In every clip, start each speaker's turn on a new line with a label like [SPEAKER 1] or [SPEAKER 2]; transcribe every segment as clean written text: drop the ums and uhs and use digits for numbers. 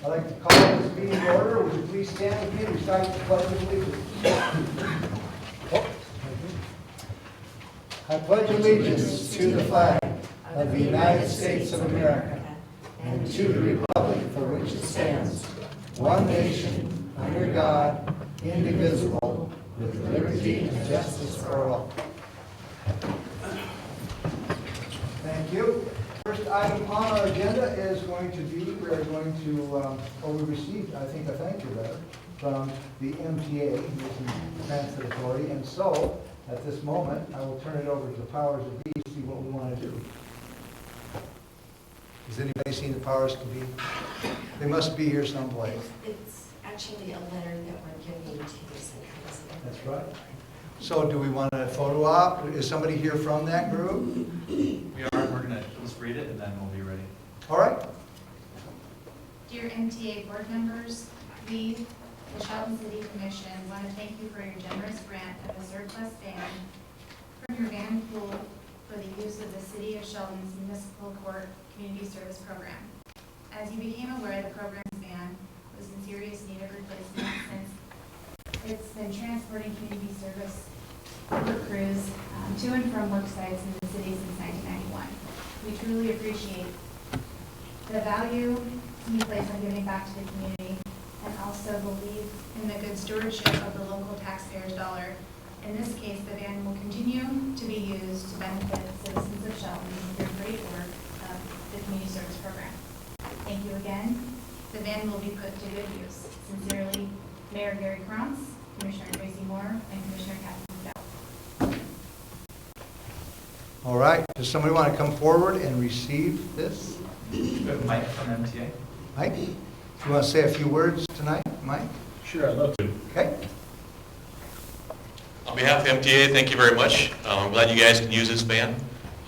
[SPEAKER 1] I'd like to call this meeting to order. Would you please stand with me and recite the Pledge of Allegiance? Oh, I pledge allegiance to the flag of the United States of America and to the republic for which it stands, one nation, under God, indivisible, with liberty and justice for all. Thank you. First item on our agenda is going to be, we received, I think, a thank you letter from the MTA, Mission Transit Authority, and so, at this moment, I will turn it over to the powers that be to see what we want to do. Has anybody seen the powers to be? They must be here someplace.
[SPEAKER 2] It's actually a letter that we're giving to the Central President.
[SPEAKER 1] That's right. So do we want a photo op? Is somebody here from that group?
[SPEAKER 3] We are. We're going to just read it and then we'll be ready.
[SPEAKER 1] All right.
[SPEAKER 4] Dear MTA board members, we, the Shelton City Commission, want to thank you for your generous grant of a surplus van from your van pool for the use of the City of Shelton's Municipal Court Community Service Program. As you became aware, the program's van was in serious need of replacement since it's been transporting community service crews to and from work sites in the city since 1991. We truly appreciate the value you place on giving back to the community and also believe in the good stewardship of the local taxpayers' dollar. In this case, the van will continue to be used to benefit citizens of Shelton with their great work of the community service program. Thank you again. The van will be put to good use. Sincerely, Mayor Gary Krantz, Commissioner Tracy Moore, and Commissioner Kathy Bell.
[SPEAKER 1] All right. Does somebody want to come forward and receive this?
[SPEAKER 3] We have Mike from MTA.
[SPEAKER 1] Mike, do you want to say a few words tonight, Mike?
[SPEAKER 5] Sure, I'd love to.
[SPEAKER 1] Okay.
[SPEAKER 6] On behalf of MTA, thank you very much. I'm glad you guys can use this van.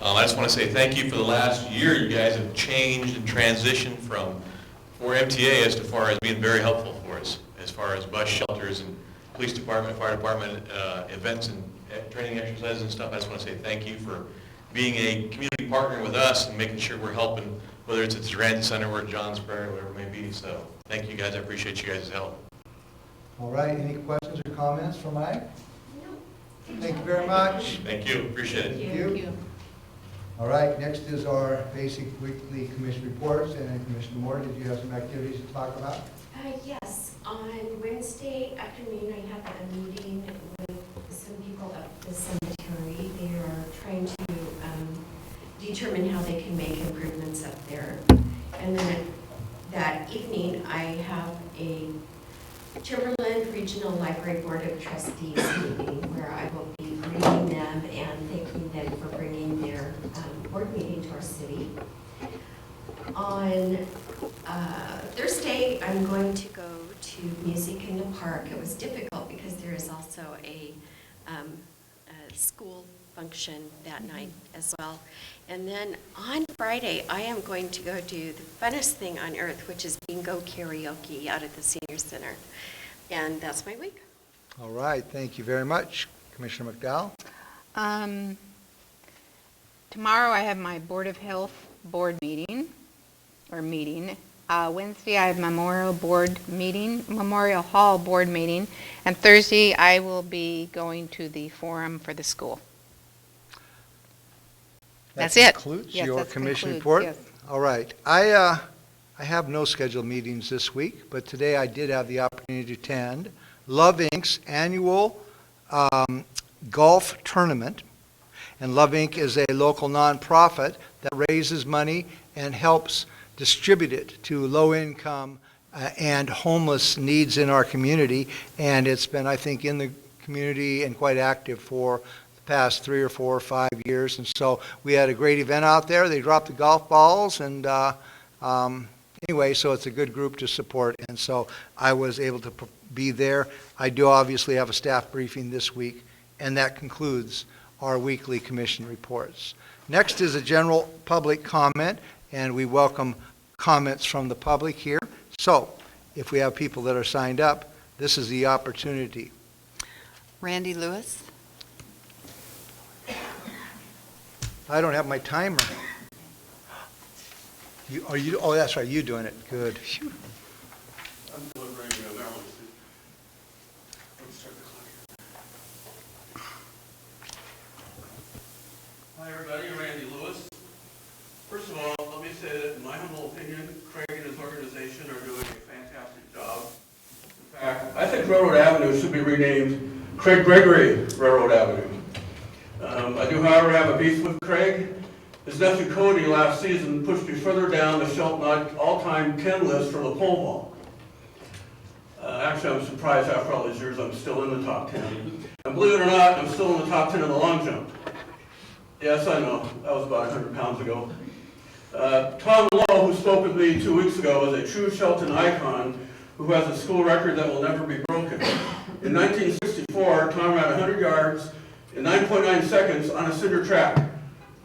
[SPEAKER 6] I just want to say thank you for the last year. You guys have changed and transitioned for MTA as far as being very helpful for us, as far as bus shelters and police department, fire department events and training exercises and stuff. I just want to say thank you for being a community partner with us and making sure we're helping, whether it's at the transit center or at Johns Prairie, whatever it may be. So thank you guys. I appreciate you guys' help.
[SPEAKER 1] All right. Any questions or comments for Mike? No. Thank you very much.
[SPEAKER 6] Thank you. Appreciate it.
[SPEAKER 1] Thank you. All right. Next is our basic weekly commission reports. And then Commissioner Moore, did you have some activities to talk about?
[SPEAKER 2] Yes, on Wednesday afternoon I had a meeting with some people at the cemetery. They are trying to determine how they can make improvements up there. And then that evening I have a Timberland Regional Library Board of Trustees meeting where I will be greeting them and thanking them for bringing their board meeting to our city. On Thursday, I'm going to go to Music in the Park. It was difficult because there is also a school function that night as well. And then on Friday, I am going to go do the funnest thing on earth, which is bingo karaoke out at the Senior Center. And that's my week.
[SPEAKER 1] All right. Thank you very much. Commissioner McDowell?
[SPEAKER 7] Tomorrow I have my Board of Health board meeting. Wednesday I have Memorial Hall board meeting, and Thursday I will be going to the forum for the school. That's it.
[SPEAKER 1] Concludes
[SPEAKER 7] Yes,
[SPEAKER 1] your
[SPEAKER 7] that
[SPEAKER 1] commission
[SPEAKER 7] concludes,
[SPEAKER 1] report?
[SPEAKER 7] yes.
[SPEAKER 1] All right. I have no scheduled meetings this week, but today I did have the opportunity to attend Love Inc.'s annual golf tournament. And Love Inc. is a local nonprofit that raises money and helps distribute it to low-income and homeless needs in our community. And it's been, I think, in the community and quite active for the past 3 or 4 or 5 years. And so we had a great event out there. They dropped the golf balls. And anyway, so it's a good group to support. And so I was able to be there. I do obviously have a staff briefing this week. And that concludes our weekly commission reports. Next is a general public comment, and we welcome comments from the public here. So, if we have people that are signed up, this is the opportunity.
[SPEAKER 8] Randy Lewis.
[SPEAKER 1] I don't have my timer. Oh, that's right, you doing it. Good. Phew.
[SPEAKER 5] personal opinion, Craig and his organization are doing a fantastic job. In fact, I think Railroad Avenue should be renamed Craig Gregory Railroad Avenue. I do, however, have a beef with Craig. His nephew Cody last season pushed me further down the Shelton all-time 10 list for the pole vault. Actually, I'm surprised after all these years I'm still in the top 10. And believe it or not, I'm still in the top 10 in the long jump. Yes, I know, that was about 100 pounds ago. Tom Lowe, who spoke with me 2 weeks ago, is a true Shelton icon who has a school record that will never be broken. In 1964, Tom ran 100 yards in 9.9 seconds on a cinder track,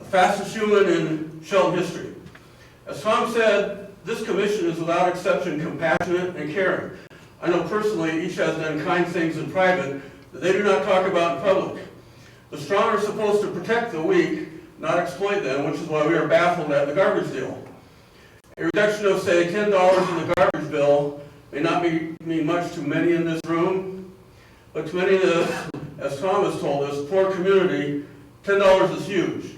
[SPEAKER 5] the fastest human in Shelton history. As Tom said, this commission is without exception compassionate and caring. I know personally each has done kind things in private that they do not talk about in public. The strong are supposed to protect the weak, not exploit them, which is why we are baffled at the garbage deal. A reduction of, say, $10 in the garbage bill may not mean much to many in this room, but to many of this, as Tom has told us, poor community, $10 is huge.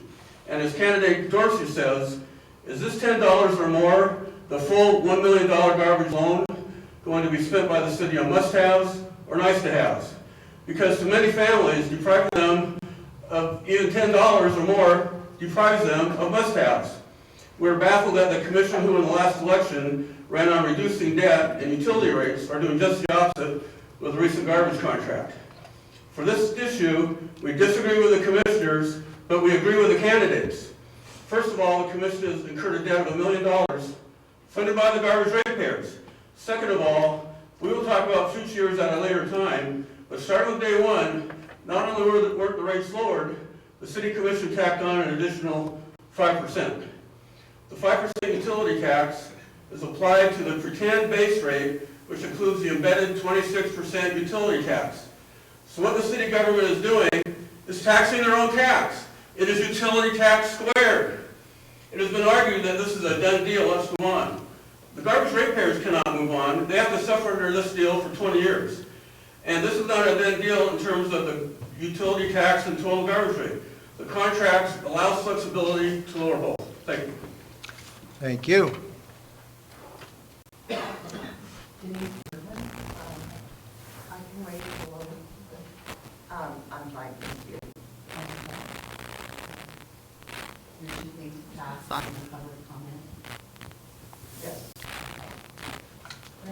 [SPEAKER 5] And as candidate Dorsey says, is this $10 or more, the full $1 million garbage loan, going to be spent by the city on must-haves or nice-to-haves? Because to many families, depriving them of even $10 or more deprives them of must-haves. We're baffled that the commission who in the last election ran on reducing debt and utility rates are doing just the opposite with the recent garbage contract. For this issue, we disagree with the commissioners, but we agree with the candidates. First of all, the commission has incurred a debt of $1 million funded by the garbage ratepayers. Second of all, we will talk about future years at a later time, but starting with day one, not only weren't the rates lowered, the city commission tacked on an additional 5%. The 5% utility tax is applied to the pretend base rate, which includes the embedded 26% utility tax. So what the city government is doing is taxing their own tax. It is utility tax squared. It has been argued that this is a done deal, let's move on. The garbage ratepayers cannot move on. They have to suffer under this deal for 20 years. And this is not a done deal in terms of the utility tax and total garbage rate. The contract allows flexibility to lower both. Thank you.
[SPEAKER 1] Thank you.
[SPEAKER 9] I can wait a little bit. I'm fine, thank you. You should need to pass on the public comment. Yes.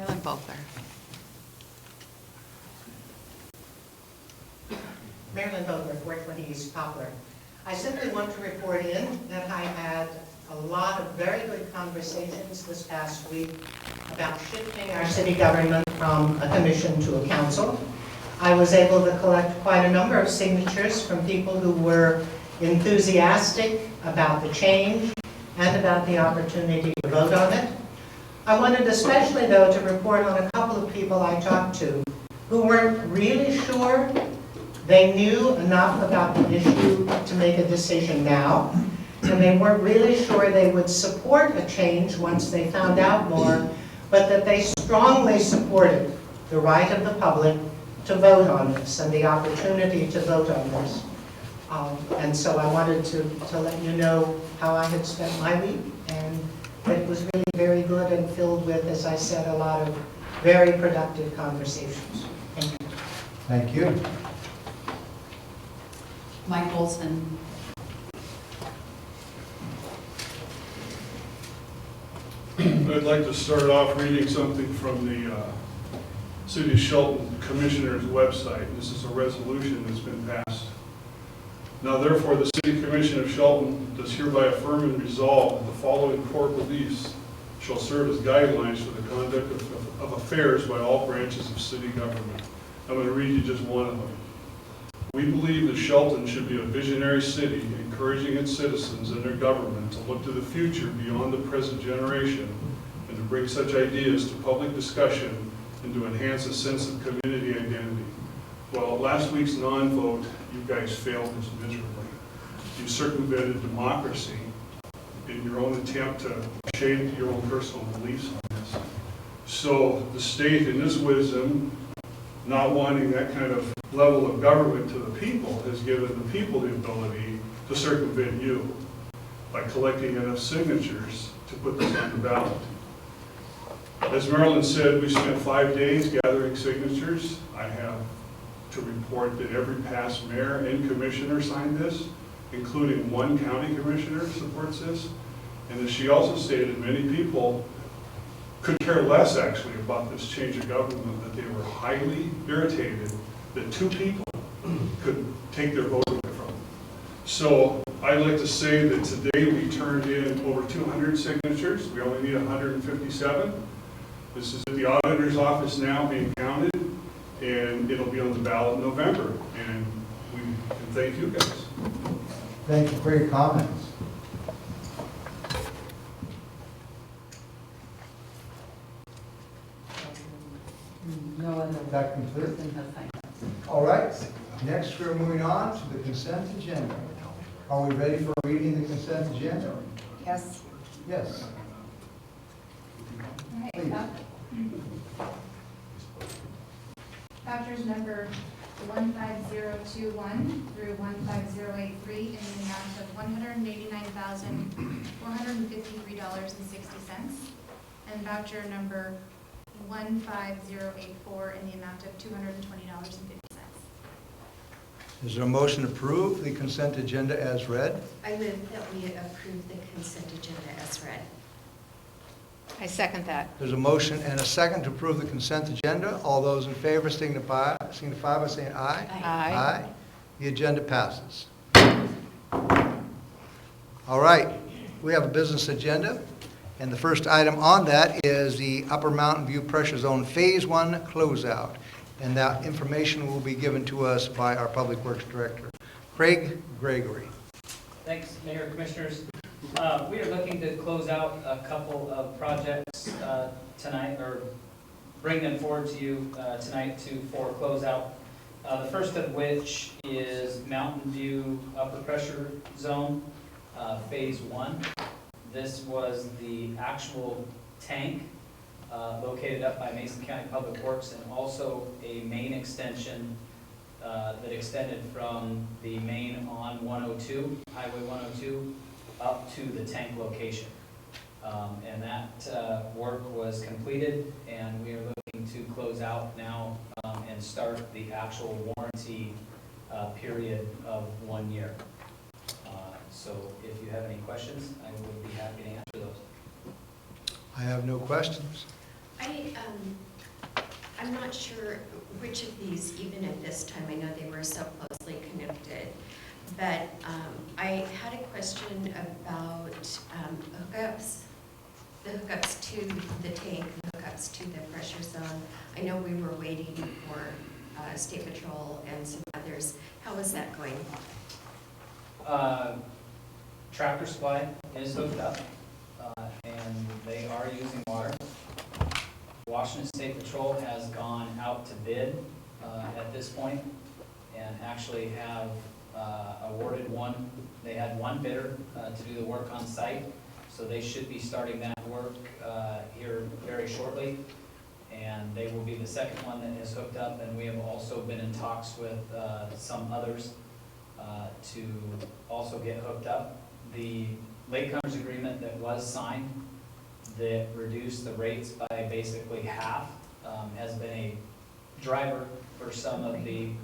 [SPEAKER 8] Them both are.
[SPEAKER 9] Marilyn Bogler, 420 East Poplar. I simply want to report in that I had a lot of very good conversations this past week about shifting our city government from a commission to a council. I was able to collect quite a number of signatures from people who were enthusiastic about the change and about the opportunity to vote on it. I wanted especially, though, to report on a couple of people I talked to who weren't really sure they knew enough about the issue to make a decision now, and they weren't really sure they would support a change once they found out more, but that they strongly supported the right of the public to vote on this and the opportunity to vote on this. And so I wanted to let you know how I had spent my week, and that it was really very good and filled with, as I said, a lot of very productive conversations. Thank you.
[SPEAKER 1] Thank you.
[SPEAKER 8] Mike Olson.
[SPEAKER 10] I'd like to start off reading something from the City of Shelton Commissioner's website. This is a resolution that's been passed. Now therefore, the City Commission of Shelton does hereby affirm and resolve that the following core beliefs shall serve as guidelines for the conduct of affairs by all branches of city government. I'm going to read you just one of them. We believe that Shelton should be a visionary city, encouraging its citizens and their government to look to the future beyond the present generation and to bring such ideas to public discussion and to enhance a sense of community identity. Well, at last week's non-vote, you guys failed us miserably. You circumvented democracy in your own attempt to shape your own personal beliefs on this. So the state, in its wisdom, not wanting that kind of level of government to the people, has given the people the ability to circumvent you by collecting enough signatures to put this on the ballot. As Marilyn said, we spent 5 days gathering signatures. I have to report that every past mayor and commissioner signed this, including one county commissioner supports this. And as she also stated, many people could care less actually about this change of government, that they were highly irritated that 2 people could take their vote away from them. So I'd like to say that today we turned in over 200 signatures. We only need 157. This is at the auditor's office now being counted, and it'll be on the ballot in November. And we can thank you guys.
[SPEAKER 1] Thank you for your comments.
[SPEAKER 8] No other
[SPEAKER 1] That concludes.
[SPEAKER 8] person has signed up.
[SPEAKER 1] All right, next we're moving on to the consent agenda. Are we ready for reading the consent agenda?
[SPEAKER 8] Yes.
[SPEAKER 1] Yes.
[SPEAKER 4] All right,
[SPEAKER 1] Please.
[SPEAKER 4] Vouchers number 15021 through 15083 in the amount of $189,453.60. And voucher number 15084 in the amount of $220.50.
[SPEAKER 1] Is there a motion to approve the consent agenda as read?
[SPEAKER 2] I move that we approve the consent agenda as read.
[SPEAKER 7] I second that.
[SPEAKER 1] There's a motion and a second to approve the consent agenda. All those in favor signify by saying aye.
[SPEAKER 7] Aye.
[SPEAKER 1] The agenda passes. All right, we have a business agenda, and the first item on that is the Upper Mountain View Pressure Zone Phase 1 closeout, and that information will be given to us by our Public Works Director, Craig Gregory.
[SPEAKER 11] Thanks, Mayor, Commissioners. We are looking to close out a couple of projects tonight, or bring them forward to you tonight for closeout. The first of which is Mountain View Upper Pressure Zone, Phase 1. This was the actual tank located up by Mason County Public Works, and also a main extension that extended from the main on 102, Highway 102, up to the tank location. And that work was completed, and we are looking to close out now and start the actual warranty period of 1 year. So if you have any questions, I would be happy to answer those.
[SPEAKER 1] I have no questions.
[SPEAKER 2] I'm not sure which of these, even at this time, I know they were so closely connected, but I had a question about hookups, the hookups to the tank, the hookups to the pressure zone. I know we were waiting for State Patrol and some others. How is that going?
[SPEAKER 11] Tractor Supply is hooked up, and they are using water. Washington State Patrol has gone out to bid at this point, and actually have awarded one. They had one bidder to do the work on site, so they should be starting that work here very shortly. And they will be the second one that is hooked up, and we have also been in talks with some others to also get hooked up. The latecomers agreement that was signed that reduced the rates by basically half has been a driver for some of the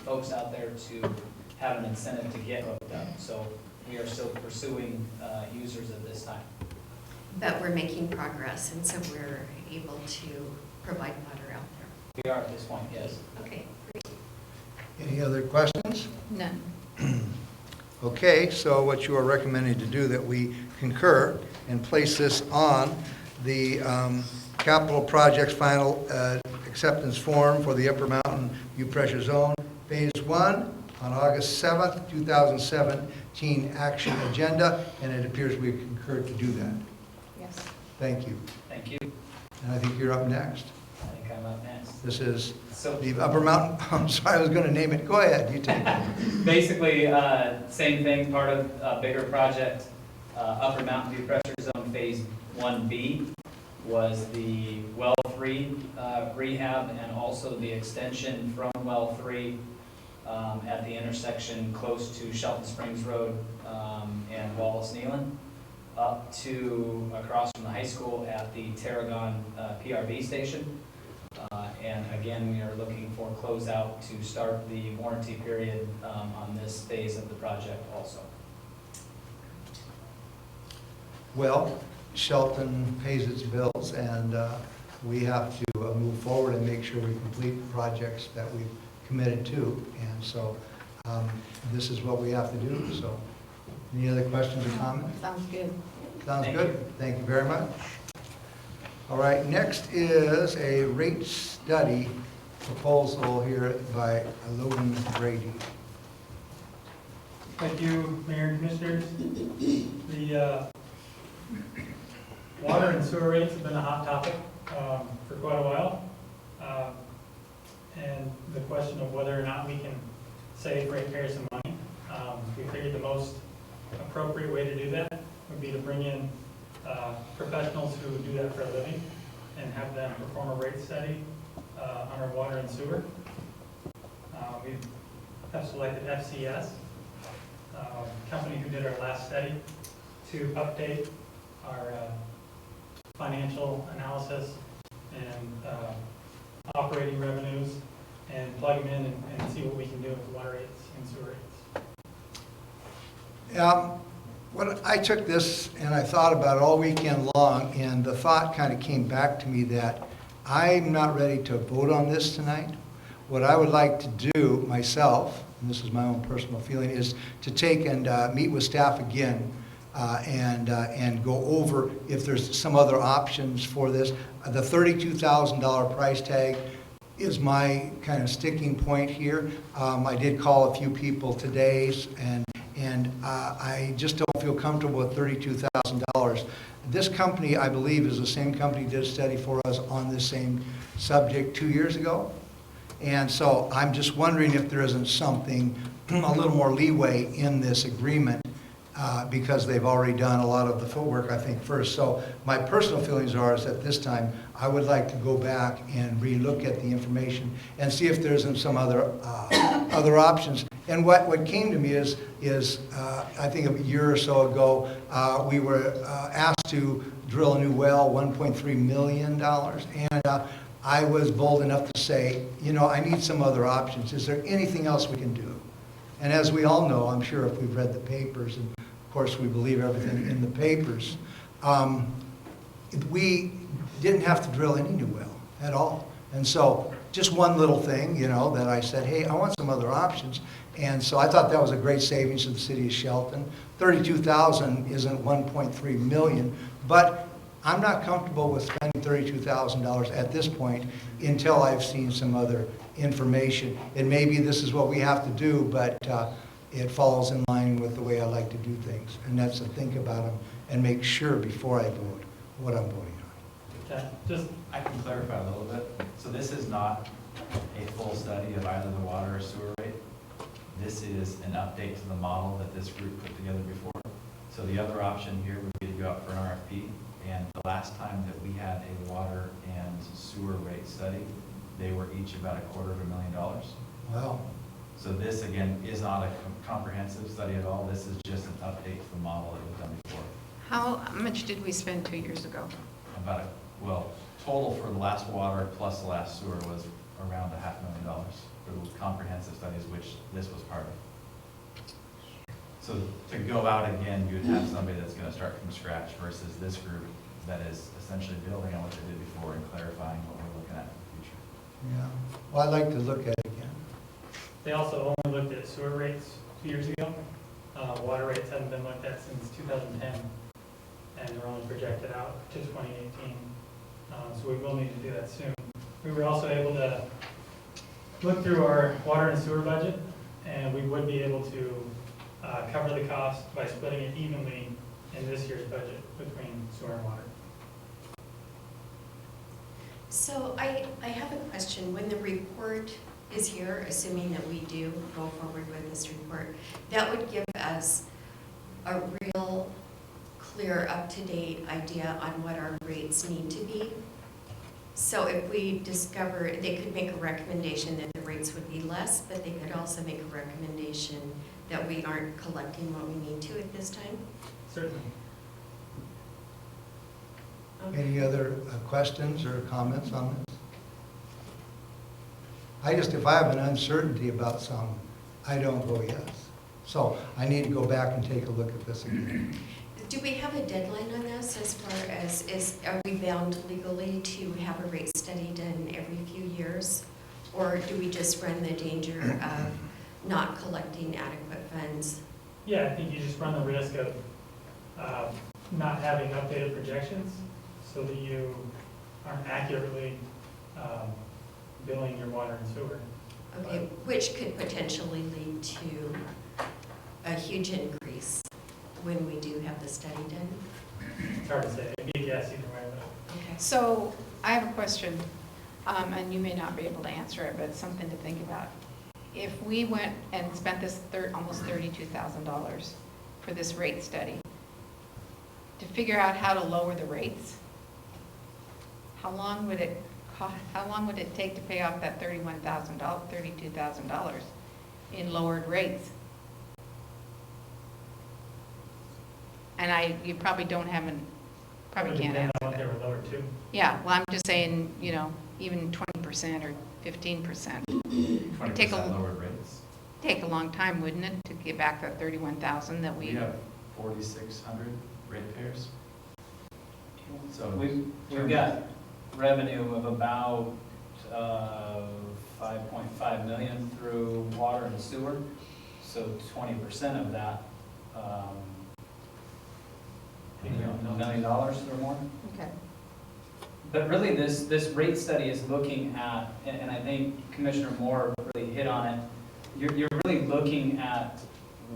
[SPEAKER 11] folks out there to have an incentive to get hooked up. So we are still pursuing users at this time.
[SPEAKER 2] But we're making progress, and so we're able to provide water out there.
[SPEAKER 11] We are at this point, yes.
[SPEAKER 2] Okay, great.
[SPEAKER 1] Any other questions?
[SPEAKER 7] None.
[SPEAKER 1] Okay, so what you are recommending to do, that we concur and place this on the capital projects final acceptance form for the Upper Mountain View Pressure Zone Phase 1 on August 7th, 2017 action agenda, and it appears we've concurred to do that.
[SPEAKER 7] Yes.
[SPEAKER 1] Thank you.
[SPEAKER 11] Thank you.
[SPEAKER 1] And I think you're up next.
[SPEAKER 11] I think I'm up next.
[SPEAKER 1] This is
[SPEAKER 11] So
[SPEAKER 1] the Upper Mountain, I'm sorry, I was going to name it. Go ahead, you take it.
[SPEAKER 11] basically, same thing, part of a bigger project, Upper Mountain View Pressure Zone Phase 1B was the Well 3 rehab, and also the extension from Well 3 at the intersection close to Shelton Springs Road and Wallace Nealon. up to across from the high school at the Tarragon PRV station. And again, we are looking for closeout to start the warranty period on this phase of the project also.
[SPEAKER 1] Well, Shelton pays its bills, and we have to move forward and make sure we complete the projects that we've committed to. And so this is what we have to do. So any other questions or comments?
[SPEAKER 7] Sounds good.
[SPEAKER 1] Sounds
[SPEAKER 11] Thank
[SPEAKER 1] good.
[SPEAKER 11] you.
[SPEAKER 1] Thank you very much. All right, next is a rate study proposal here by Logan Brady.
[SPEAKER 12] Thank you, Mayor and Commissioners. The water and sewer rates have been a hot topic for quite a while. And the question of whether or not we can save ratepayers some money. We figured the most appropriate way to do that would be to bring in professionals who do that for a living and have them perform a rate study on our water and sewer. We have selected FCS, company who did our last study, to update our financial analysis and operating revenues and plug them in and see what we can do with water rates and sewer rates.
[SPEAKER 1] I took this and I thought about it all weekend long, and the thought kind of came back to me that I'm not ready to vote on this tonight. What I would like to do myself, and this is my own personal feeling, is to take and meet with staff again and go over if there's some other options for this. The $32,000 price tag is my kind of sticking point here. I did call a few people today, and I just don't feel comfortable with $32,000. This company, I believe, is the same company that did a study for us on this same subject 2 years ago. And so I'm just wondering if there isn't something, a little more leeway in this agreement because they've already done a lot of the footwork, I think, first. So my personal feelings are is that this time I would like to go back and relook at the information and see if there isn't some other options. And what came to me is I think a year or so ago, we were asked to drill a new well, $1.3 million. And I was bold enough to say, you know, I need some other options. Is there anything else we can do? And as we all know, I'm sure if we've read the papers, and of course we believe everything in the papers, we didn't have to drill any new well at all. And so just one little thing, you know, that I said, hey, I want some other options. And so I thought that was a great savings to the city of Shelton. $32,000 isn't $1.3 million, but I'm not comfortable with spending $32,000 at this point until I've seen some other information. And maybe this is what we have to do, but it falls in line with the way I like to do things. And that's to think about them and make sure before I vote what I'm voting on.
[SPEAKER 12] Okay, just
[SPEAKER 3] I can clarify a little bit. So this is not a full study of either the water or sewer rate. This is an update to the model that this group put together before. So the other option here would be to go out for an RFP. And the last time that we had a water and sewer rate study, they were each about $250,000.
[SPEAKER 1] Wow.
[SPEAKER 3] So this, again, is not a comprehensive study at all. This is just an update to the model that was done before.
[SPEAKER 7] How much did we spend 2 years ago?
[SPEAKER 3] Total for the last water plus the last sewer was around $500,000 for the comprehensive studies, which this was part of. So to go out again, you would have somebody that's going to start from scratch versus this group that is essentially building on what they did before and clarifying what we're looking at in the future.
[SPEAKER 1] Yeah. Well, I'd like to look at it again.
[SPEAKER 12] they also only looked at sewer rates 2 years ago. Water rates haven't been looked at since 2010, and they're only projected out to 2018. So we will need to do that soon. We were also able to look through our water and sewer budget, and we would be able to cover the cost by splitting it evenly in this year's budget between sewer and water.
[SPEAKER 2] So I have a question. When the report is here, assuming that we do go forward with this report, that would give us a real clear, up-to-date idea on what our rates need to be. So if we discover, they could make a recommendation that the rates would be less, but they could also make a recommendation that we aren't collecting what we need to at this time.
[SPEAKER 12] Certainly.
[SPEAKER 2] Okay.
[SPEAKER 1] Any other questions or comments on this? If I have an uncertainty about some, I don't go yes. So I need to go back and take a look at this again.
[SPEAKER 2] Do we have a deadline on this as far as, are we bound legally to have a rate study done every few years? Or do we just run the danger of not collecting adequate funds?
[SPEAKER 12] Yeah, I think you just run the risk of not having updated projections so that you aren't accurately billing your water and sewer.
[SPEAKER 2] Okay, which could potentially lead to a huge increase when we do have the study done?
[SPEAKER 12] It's hard to say, it'd be a guess either way, but
[SPEAKER 2] Okay.
[SPEAKER 7] So I have a question, and you may not be able to answer it, but it's something to think about. If we went and spent this almost $32,000 for this rate study, to figure out how to lower the rates, how long would it take to pay off that $32,000 in lowered rates? And you probably don't have probably can't
[SPEAKER 12] depend
[SPEAKER 7] answer
[SPEAKER 12] on what they
[SPEAKER 7] that.
[SPEAKER 12] were lowered to.
[SPEAKER 7] Yeah, well, I'm just saying, even 20% or 15%.
[SPEAKER 3] 20% lowered rates.
[SPEAKER 7] Take a long time, wouldn't it, to get back that 31,000 that
[SPEAKER 3] We
[SPEAKER 7] we,
[SPEAKER 3] have 4,600 ratepayers. So
[SPEAKER 11] We've got revenue of about 5.5 million through water and sewer, so 20% of that, $1 million or more.
[SPEAKER 7] okay.
[SPEAKER 11] But really, this rate study is looking at, and I think Commissioner Moore really hit on it, you're really looking at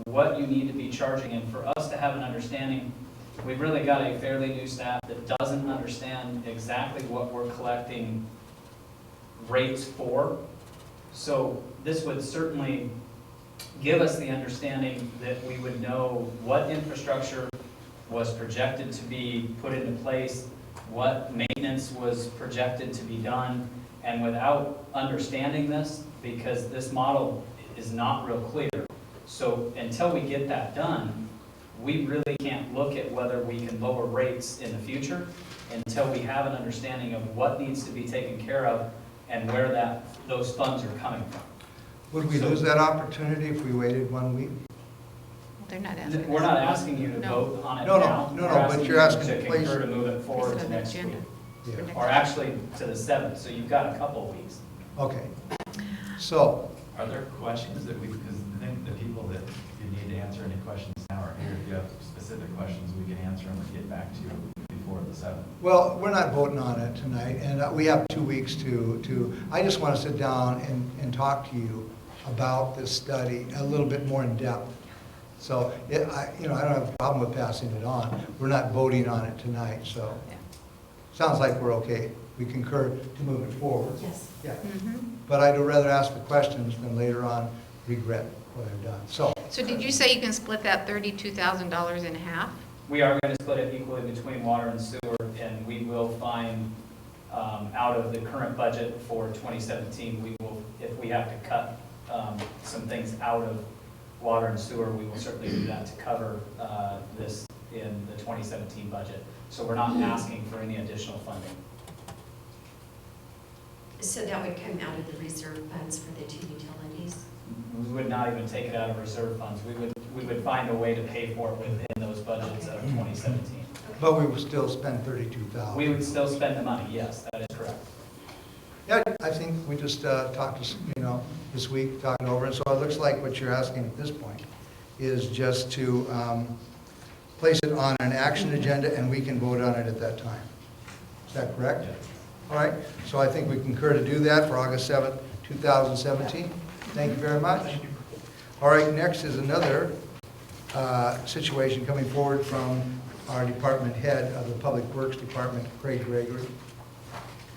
[SPEAKER 11] what you need to be charging, and for us to have an understanding, we've really got a fairly new staff that doesn't understand exactly what we're collecting rates for. So this would certainly give us the understanding that we would know what infrastructure was projected to be put into place, what maintenance was projected to be done, and without understanding this, because this model is not real clear. So until we get that done, we really can't look at whether we can lower rates in the future until we have an understanding of what needs to be taken care of and where those funds are coming from.
[SPEAKER 1] Would we lose that opportunity if we waited 1 week?
[SPEAKER 7] They're not asking.
[SPEAKER 11] We're not asking you to
[SPEAKER 7] No.
[SPEAKER 11] vote on it
[SPEAKER 1] No, no,
[SPEAKER 11] now.
[SPEAKER 1] no,
[SPEAKER 11] We're
[SPEAKER 1] no, but you're asking
[SPEAKER 11] you
[SPEAKER 1] to
[SPEAKER 11] to
[SPEAKER 1] place
[SPEAKER 11] concur
[SPEAKER 1] it.
[SPEAKER 11] to move it forward
[SPEAKER 7] It's
[SPEAKER 11] to
[SPEAKER 7] on the
[SPEAKER 11] next week.
[SPEAKER 7] agenda.
[SPEAKER 1] Yeah.
[SPEAKER 11] Or actually to the 7th, so you've got a couple of weeks.
[SPEAKER 1] Okay. So,
[SPEAKER 3] Are there questions that because I think the people that you need to answer any questions now are here. If you have specific questions, we can answer them and get back to you before the 7th.
[SPEAKER 1] well, we're not voting on it tonight, and we have 2 weeks I just want to sit down and talk to you about this study a little bit more in depth. So, I don't have a problem with passing it on. We're not voting on it tonight, so.
[SPEAKER 7] Yeah.
[SPEAKER 1] Sounds like we're okay. We concur to move it forward.
[SPEAKER 2] Yes.
[SPEAKER 1] Yeah.
[SPEAKER 7] Mhm.
[SPEAKER 1] But I'd rather ask the questions than later on regret what I've done. So,
[SPEAKER 7] So did you say you can split that $32,000 in half?
[SPEAKER 11] We are going to split it equally between water and sewer, and we will find, out of the current budget for 2017, if we have to cut some things out of water and sewer, we will certainly do that to cover this in the 2017 budget. So we're not asking for any additional funding.
[SPEAKER 2] So that would come out of the reserve funds for the 2 utilities?
[SPEAKER 11] We would not even take it out of reserve funds. We would find a way to pay for it within those budgets of 2017.
[SPEAKER 1] but we will still spend 32,000.
[SPEAKER 11] We would still spend the money, yes, that is correct.
[SPEAKER 1] Yeah, I think we just talked, this week, talking over it. So it looks like what you're asking at this point is just to place it on an action agenda and we can vote on it at that time. Is that correct?
[SPEAKER 3] Yeah.
[SPEAKER 1] All right, so I think we concur to do that for August 7th, 2017. Thank you very much. All right, next is another situation coming forward from our department head of the Public Works Department, Craig Gregory.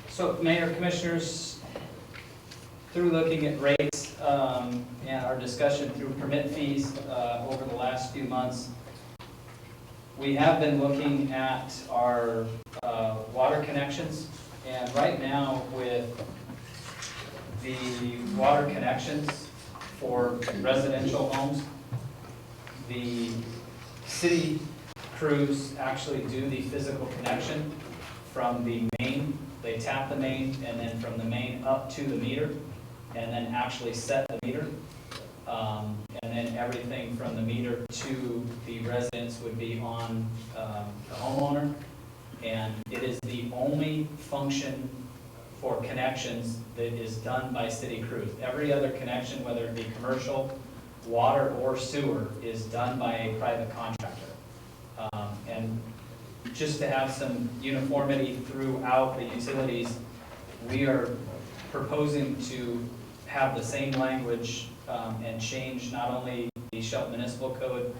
[SPEAKER 11] So, Mayor, Commissioners, through looking at rates and our discussion through permit fees over the last few months, we have been looking at our water connections. And right now, with the water connections for residential homes, the city crews actually do the physical connection from the main, they tap the main, and then from the main up to the meter, and then actually set the meter. And then everything from the meter to the residence would be on the homeowner. And it is the only function for connections that is done by city crews. Every other connection, whether it be commercial, water, or sewer, is done by a private contractor. And just to have some uniformity throughout the utilities, we are proposing to have the same language and change not only the Shelton Municipal Code,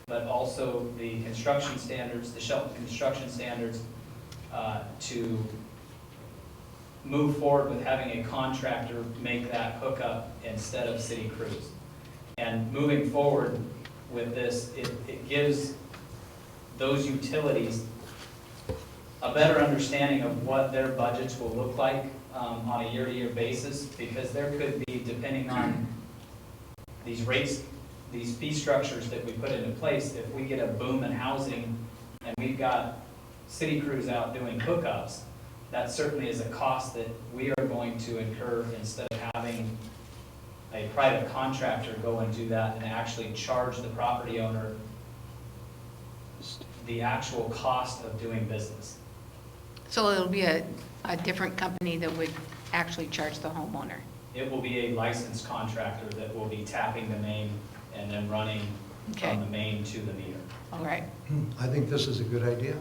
[SPEAKER 11] but also the construction standards, the Shelton construction standards, to move forward with having a contractor make that hookup instead of city crews. And moving forward with this, it gives those utilities a better understanding of what their budgets will look like on a year-to-year basis, because there could be, depending on these rates, these fee structures that we put into place, if we get a boom in housing and we've got city crews out doing hookups, that certainly is a cost that we are going to incur instead of having a private contractor go and do that and actually charge the property owner the actual cost of doing business.
[SPEAKER 7] So it'll be a different company that would actually charge the homeowner?
[SPEAKER 11] It will be a licensed contractor that will be tapping the main and then running
[SPEAKER 7] Okay.
[SPEAKER 11] from the main to the meter.
[SPEAKER 7] All right,
[SPEAKER 1] I think this is a good idea.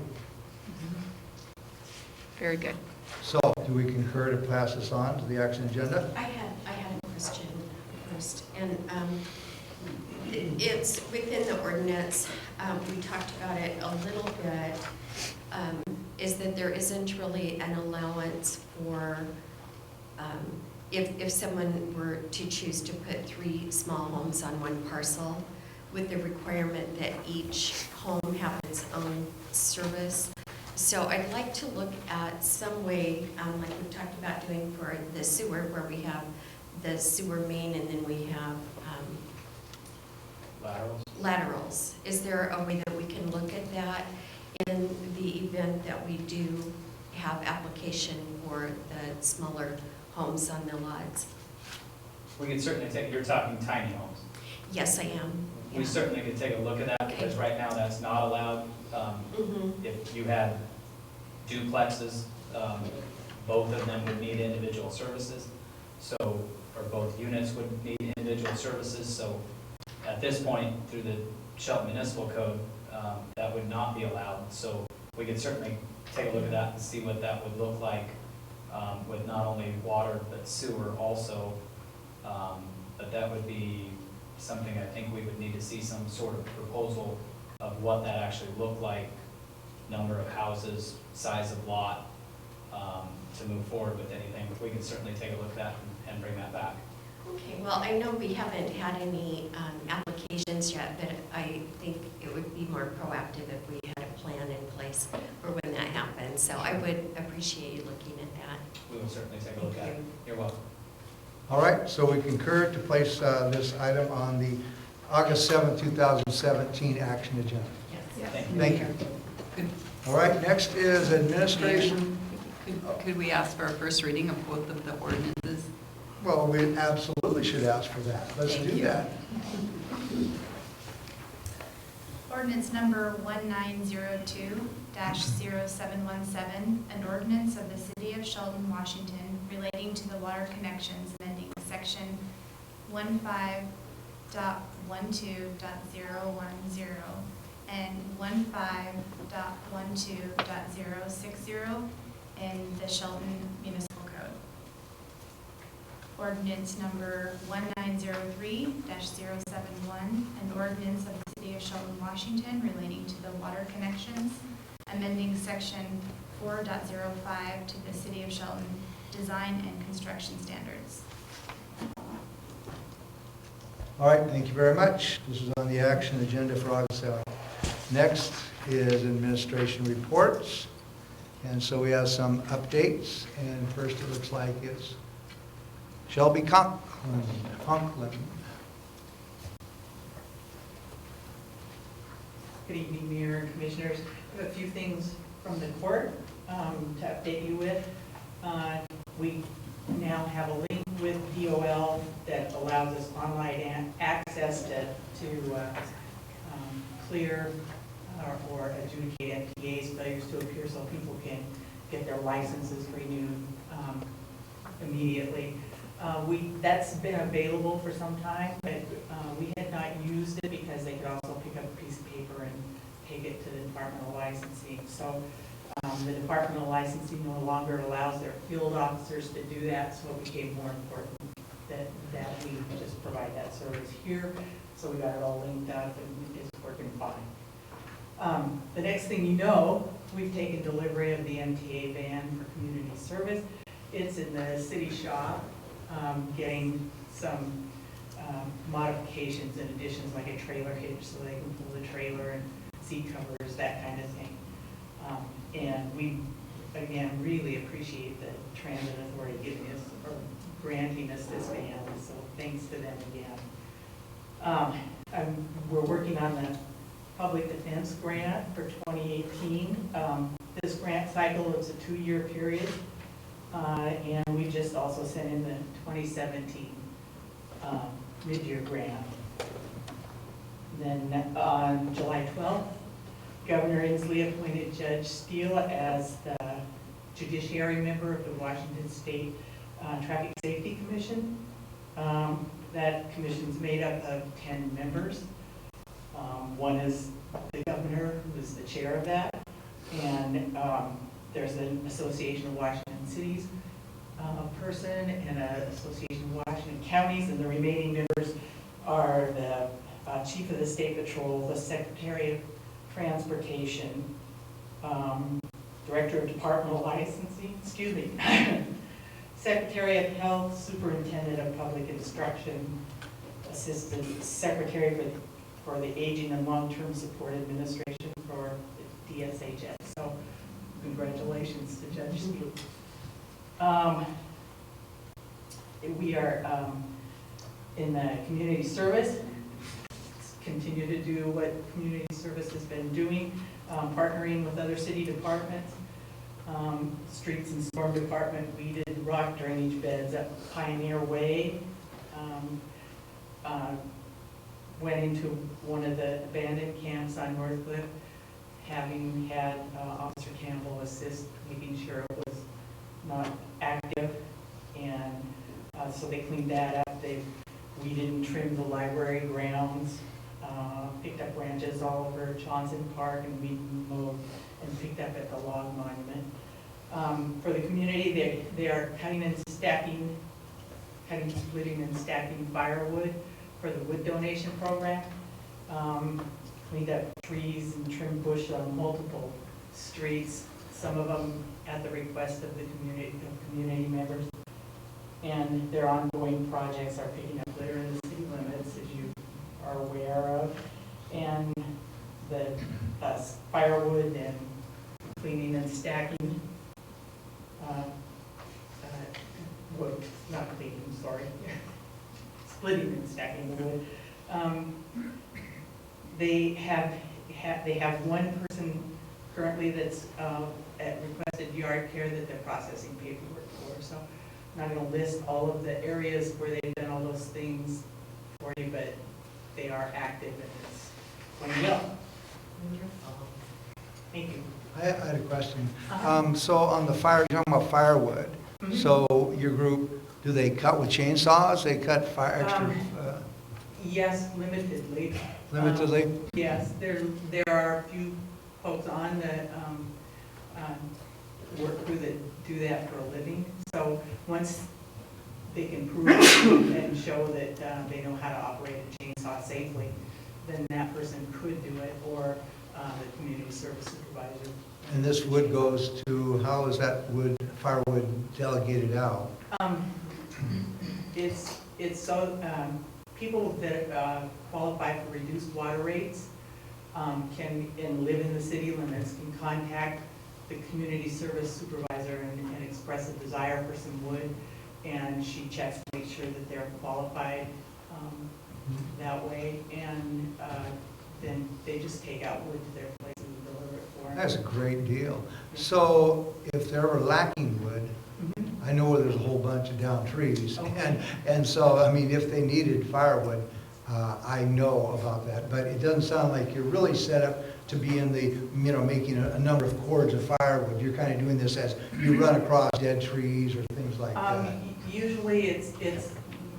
[SPEAKER 7] very good.
[SPEAKER 1] So, do we concur to pass this on to the action agenda?
[SPEAKER 2] I had a question first, and it's within the ordinance, we talked about it a little bit, is that there isn't really an allowance for, if someone were to choose to put 3 small homes on one parcel, with the requirement that each home have its own service. So I'd like to look at some way, like we talked about doing for the sewer, where we have the sewer main and then we have
[SPEAKER 11] Laterals?
[SPEAKER 2] laterals. Is there a way that we can look at that in the event that we do have application for the smaller homes on the lots?
[SPEAKER 11] We could certainly take, you're talking tiny homes.
[SPEAKER 2] Yes, I am.
[SPEAKER 11] We
[SPEAKER 2] Yeah.
[SPEAKER 11] certainly could take a look at that, because right now that's not allowed.
[SPEAKER 2] Mhm.
[SPEAKER 11] If you had duplexes, both of them would need individual services. So, or both units would need individual services. So at this point, through the Shelton Municipal Code, that would not be allowed. So we could certainly take a look at that and see what that would look like with not only water, but sewer also. But that would be something I think we would need to see some sort of proposal of what that actually looked like, number of houses, size of lot, to move forward with anything. We can certainly take a look at that and bring that back.
[SPEAKER 2] Okay, well, I know we haven't had any applications yet, but I think it would be more proactive if we had a plan in place for when that happens. So I would appreciate you looking at that.
[SPEAKER 11] We will certainly take a look at it.
[SPEAKER 2] Thank you.
[SPEAKER 11] You're welcome.
[SPEAKER 1] All right, so we concur to place this item on the August 7th, 2017 action agenda.
[SPEAKER 2] Yes.
[SPEAKER 11] Thank you.
[SPEAKER 1] Thank you. All right, next is administration.
[SPEAKER 8] Could we ask for a first reading of both of the ordinances?
[SPEAKER 1] Well, we absolutely should ask for that. Let's
[SPEAKER 8] Thank
[SPEAKER 1] do
[SPEAKER 8] you.
[SPEAKER 1] that.
[SPEAKER 4] Ordinance number 1902-0717, an ordinance of the City of Shelton, Washington relating to the water connections amending section 15.12.010 and 15.12.060 in the Shelton Municipal Code. Ordinance number 1903-071, an ordinance of the City of Shelton, Washington relating to the water connections, amending section 4.05 to the City of Shelton design and construction standards.
[SPEAKER 1] All right, thank you very much. This is on the action agenda for August 7th. Next is administration reports. And so we have some updates. And first it looks like it's Shelby Conklin.
[SPEAKER 13] Good evening, Mayor and Commissioners. I have a few things from the court. to update you with. We now have a link with DOL that allows us online access to clear or adjudicate MTA's failures to appear so people can get their licenses renewed immediately. That's been available for some time, but we had not used it because they could also pick up a piece of paper and take it to the Department of Licensing. So the Department of Licensing no longer allows their field officers to do that, so it became more important that we just provide that service here. So we got it all linked up and it's working fine. The next thing you know, we've taken delivery of the MTA van for community service. It's in the city shop, getting some modifications and additions like a trailer hitch so they can pull the trailer and seat covers, that kind of thing. And we, again, really appreciate the Transit Authority giving us or granting us this van, so thanks to them again. We're working on the Public Defense Grant for 2018. This grant cycle is a 2-year period, and we just also sent in the 2017 mid-year grant. Then on July 12th, Governor Inslee appointed Judge Steele as the judiciary member of the Washington State Traffic Safety Commission. That commission's made up of 10 members. One is the governor, who is the chair of that, and there's an Association of Washington Cities person and an Association of Washington Counties, and the remaining members are the Chief of the State Patrol, the Secretary of Transportation, Director of Departmental Licensing, Secretary of Health, Superintendent of Public Instruction, Assistant Secretary for the Aging and Long-Term Support Administration for the DSHS. So congratulations to Judge Steele. We are in the community service. Continue to do what community service has been doing, partnering with other city departments. Streets and Storm Department, we did rock drainage beds at Pioneer Way. Went into one of the abandoned camps on Northcliffe, having had Officer Campbell assist, making sure it was not active, and so they cleaned that up. They weeded and trimmed the library grounds, picked up branches all over Johnson Park and weeded and mowed and picked up at the log monument. For the community, they are cutting, splitting, and stacking firewood for the wood donation program. Cleaned up trees and trimmed bush on multiple streets, some of them at the request of the community members. And their ongoing projects are picking up litter in the city limits, as you are aware of, and the firewood and cleaning and stacking. Wood, not cleaning, sorry. Splitting and stacking the wood. They have one person currently that's at requested yard care that they're processing paperwork for. So I'm not going to list all of the areas where they've done all those things for you, but they are active and it's going well. Thank you.
[SPEAKER 1] I had a question. So on the fire, you're talking about firewood.
[SPEAKER 13] Mm-hmm.
[SPEAKER 1] So your group, do they cut with chainsaws? They cut extra?
[SPEAKER 13] Yes, limitedly.
[SPEAKER 1] Limitedly?
[SPEAKER 13] Yes, there are a few folks on the work crew that do that for a living. So once they can prove and show that they know how to operate a chainsaw safely, then that person could do it, or the community service supervisor.
[SPEAKER 1] And this wood goes to, how is that firewood delegated out?
[SPEAKER 13] It's so, people that qualify for reduced water rates can, and live in the city limits, can contact the community service supervisor and express a desire for some wood, and she checks to make sure that they're qualified that way, and then they just take out wood to their place and deliver it for
[SPEAKER 1] That's a great deal. So if they're ever lacking wood, I know where there's a whole bunch of downed trees. And so, I mean, if they needed firewood, I know about that. But it doesn't sound like you're really set up to be in the, making a number of cords of firewood. You're kind of doing this as you run across dead trees or things like that.
[SPEAKER 13] Usually it's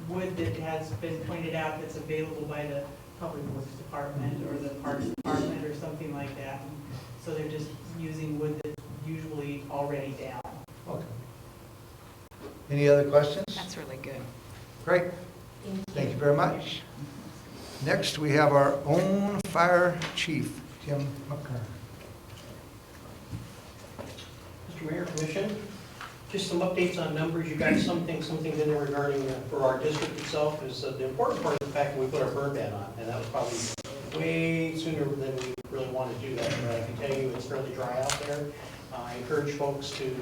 [SPEAKER 13] wood that has been pointed out that's available by the Public Works Department or the Parks Department or something like that. So they're just using wood that's usually already down.
[SPEAKER 1] Okay. Any other questions?
[SPEAKER 7] That's really good.
[SPEAKER 1] Great. Thank you very much. Next, we have our own fire chief, Tim McCarn.
[SPEAKER 14] Mr. Mayor, Commission, just some updates on numbers. You got some things in there regarding for our district itself is the important part of the fact that we put our burn ban on, and that was probably way sooner than we really wanted to do that. But I can tell you it's fairly dry out there. I encourage folks to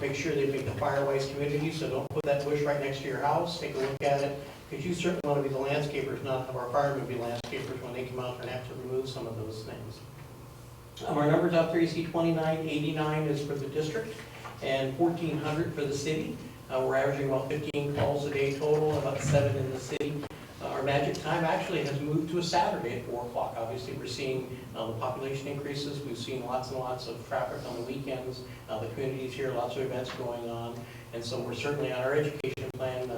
[SPEAKER 14] make sure they make the fire-wise community, so don't put that bush right next to your house. Take a look at it, because you certainly want to be the landscapers, not have our firemen be landscapers when they come out there and have to remove some of those things. Our numbers out there, you see 2989 is for the district and 1400 for the city. We're averaging about 15 calls a day total, about 7 in the city. Our magic time actually has moved to a Saturday at 4 o'clock. Obviously, we're seeing the population increases. We've seen lots and lots of traffic on the weekends. The community's here, lots of events going on. And so we're certainly on our education plan.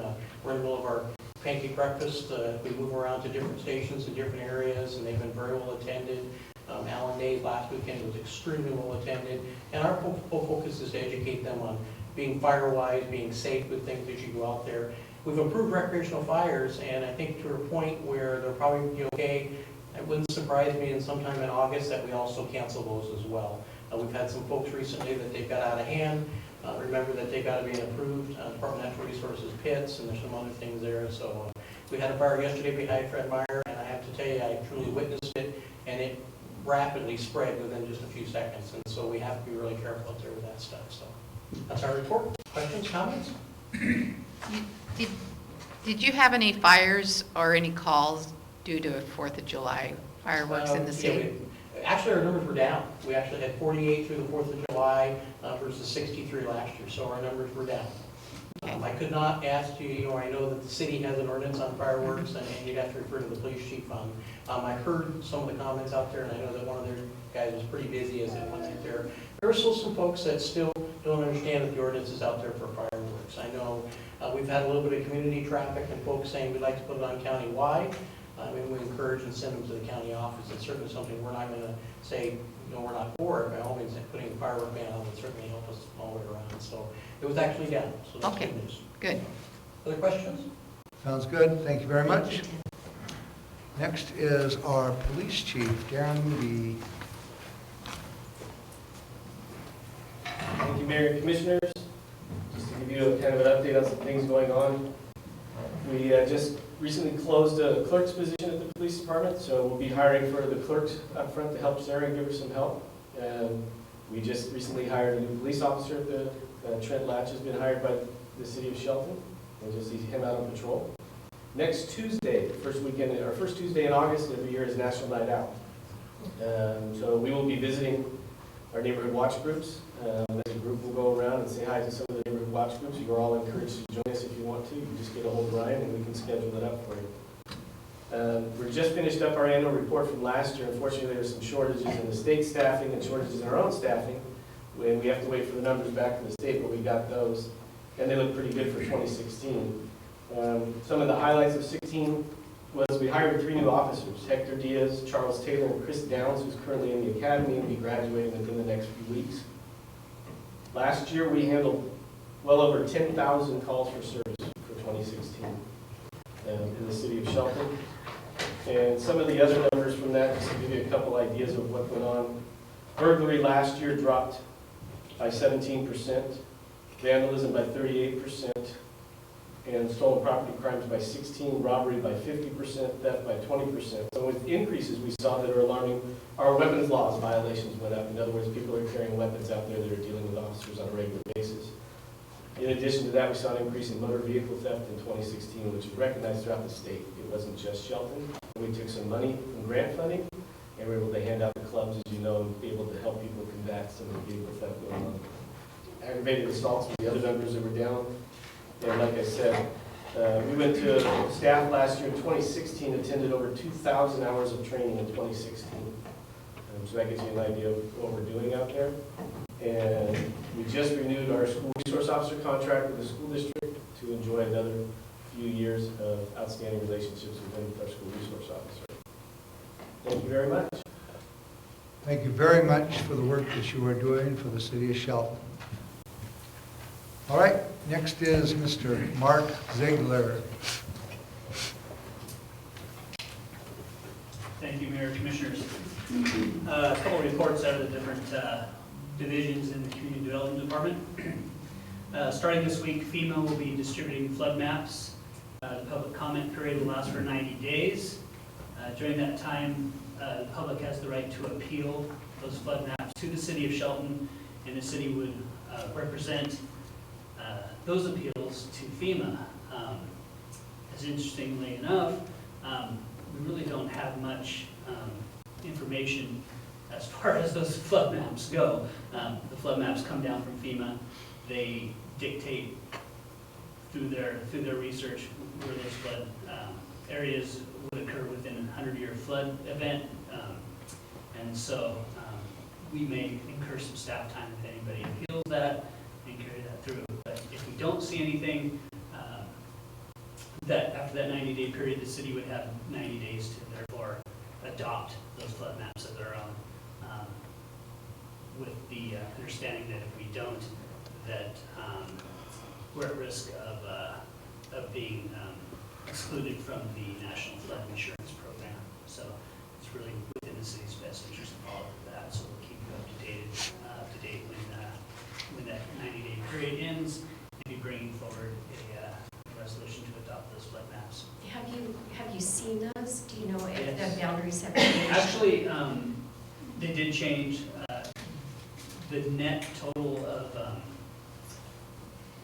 [SPEAKER 14] We're in the middle of our pancake breakfast. We move around to different stations in different areas, and they've been very well attended. Allen Days last weekend was extremely well attended. And our whole focus is to educate them on being fire-wise, being safe with things as you go out there. We've improved recreational fires, and I think to a point where they'll probably be okay. It wouldn't surprise me in sometime in August that we also cancel those as well. We've had some folks recently that they've got out of hand. Remember that they've got to be approved, Department of Natural Resources pits, and there's some other things there. So we had a fire yesterday behind Fred Meyer, and I have to tell you, I truly witnessed it, and it rapidly spread within just a few seconds. And so we have to be really careful out there with that stuff. So that's our report. Questions, comments?
[SPEAKER 7] Did you have any fires or any calls due to 4th of July fireworks in the city?
[SPEAKER 14] Actually, our numbers were down. We actually had 48 through the 4th of July versus 63 last year, so our numbers were down.
[SPEAKER 7] Okay.
[SPEAKER 14] I could not ask you, I know that the city has an ordinance on fireworks, and you'd have to refer to the police chief on. I heard some of the comments out there, and I know that one of their guys was pretty busy as it went out there. There are still some folks that still don't understand that the ordinance is out there for fireworks. I know we've had a little bit of community traffic and folks saying we'd like to put it on county-wide. We encourage and send them to the county office. It's certainly something we're not going to say, we're not for it. By all means, putting a firework ban on would certainly help us all the way around. So it was actually down, so that's
[SPEAKER 7] Okay.
[SPEAKER 14] good news.
[SPEAKER 7] Good.
[SPEAKER 14] Other questions?
[SPEAKER 1] Sounds good. Thank you very much. Next is our police chief, Darren Lee.
[SPEAKER 15] Thank you, Mayor and Commissioners. Just to give you kind of an update on some things going on. We just recently closed a clerk's position at the police department, so we'll be hiring for the clerks up front to help Sarah and give her some help. We just recently hired a new police officer at the, Trent Latch has been hired by the city of Shelton. We'll just see him out on patrol. Next Tuesday, the first weekend, our first Tuesday in August every year is National Night Out. So we will be visiting our neighborhood watch groups. As a group, we'll go around and say hi to some of the neighborhood watch groups. You are all encouraged to join us if you want to. You can just get a hold of Ryan and we can schedule it up for you. We're just finished up our annual report from last year. Unfortunately, there were some shortages in the state staffing and shortages in our own staffing. We have to wait for the numbers back from the state, but we got those. And they look pretty good for 2016. Some of the highlights of 16 was we hired 3 new officers, Hector Diaz, Charles Taylor, and Chris Downs, who's currently in the academy and will be graduating within the next few weeks. Last year, we handled well over 10,000 calls for service for 2016 in the city of Shelton. And some of the other numbers from that, just to give you a couple ideas of what went on. Burglary last year dropped by 17%, vandalism by 38%, and stolen property crimes by 16%, robbery by 50%, theft by 20%. So with increases we saw that are alarming, our weapons laws violations went up. In other words, people are carrying weapons out there that are dealing with officers on a regular basis. In addition to that, we saw an increase in motor vehicle theft in 2016, which was recognized throughout the state. It wasn't just Shelton. We took some money from grant funding, and we were able to hand out the clubs, as you know, and be able to help people combat some of the vehicle theft going on. Aggravated assaults were the other numbers that were down. And like I said, we went to staff last year in 2016, attended over 2,000 hours of training in 2016. So that gives you an idea of what we're doing out there. And we just renewed our school resource officer contract with the school district to enjoy another few years of outstanding relationships with them with our school resource officer. Thank you very much.
[SPEAKER 1] Thank you very much for the work that you are doing for the city of Shelton. All right, next is Mr. Mark Ziegler.
[SPEAKER 16] Thank you, Mayor, Commissioners. A couple of reports out of the different divisions in the Community Development Department. Starting this week, FEMA will be distributing flood maps. The public comment period will last for 90 days. During that time, the public has the right to appeal those flood maps to the city of Shelton, and the city would represent those appeals to FEMA. As interestingly enough, we really don't have much information as far as those flood maps go. The flood maps come down from FEMA. They dictate through their research where those flood areas would occur within a 100-year flood event. And so we may incur some staff time if anybody appeals that and carry that through. But if we don't see anything, that after that 90-day period, the city would have 90 days to therefore adopt those flood maps of their own, with the understanding that if we don't, that we're at risk of being excluded from the National Flood Insurance Program. So it's really within the city's best interest to follow that. So we'll keep you up to date when that 90-day period ends, and be bringing forward a resolution to adopt those flood maps.
[SPEAKER 2] Have you seen those? Do you know if
[SPEAKER 16] Yes.
[SPEAKER 2] the boundaries have changed?
[SPEAKER 16] Actually, they did change. The net total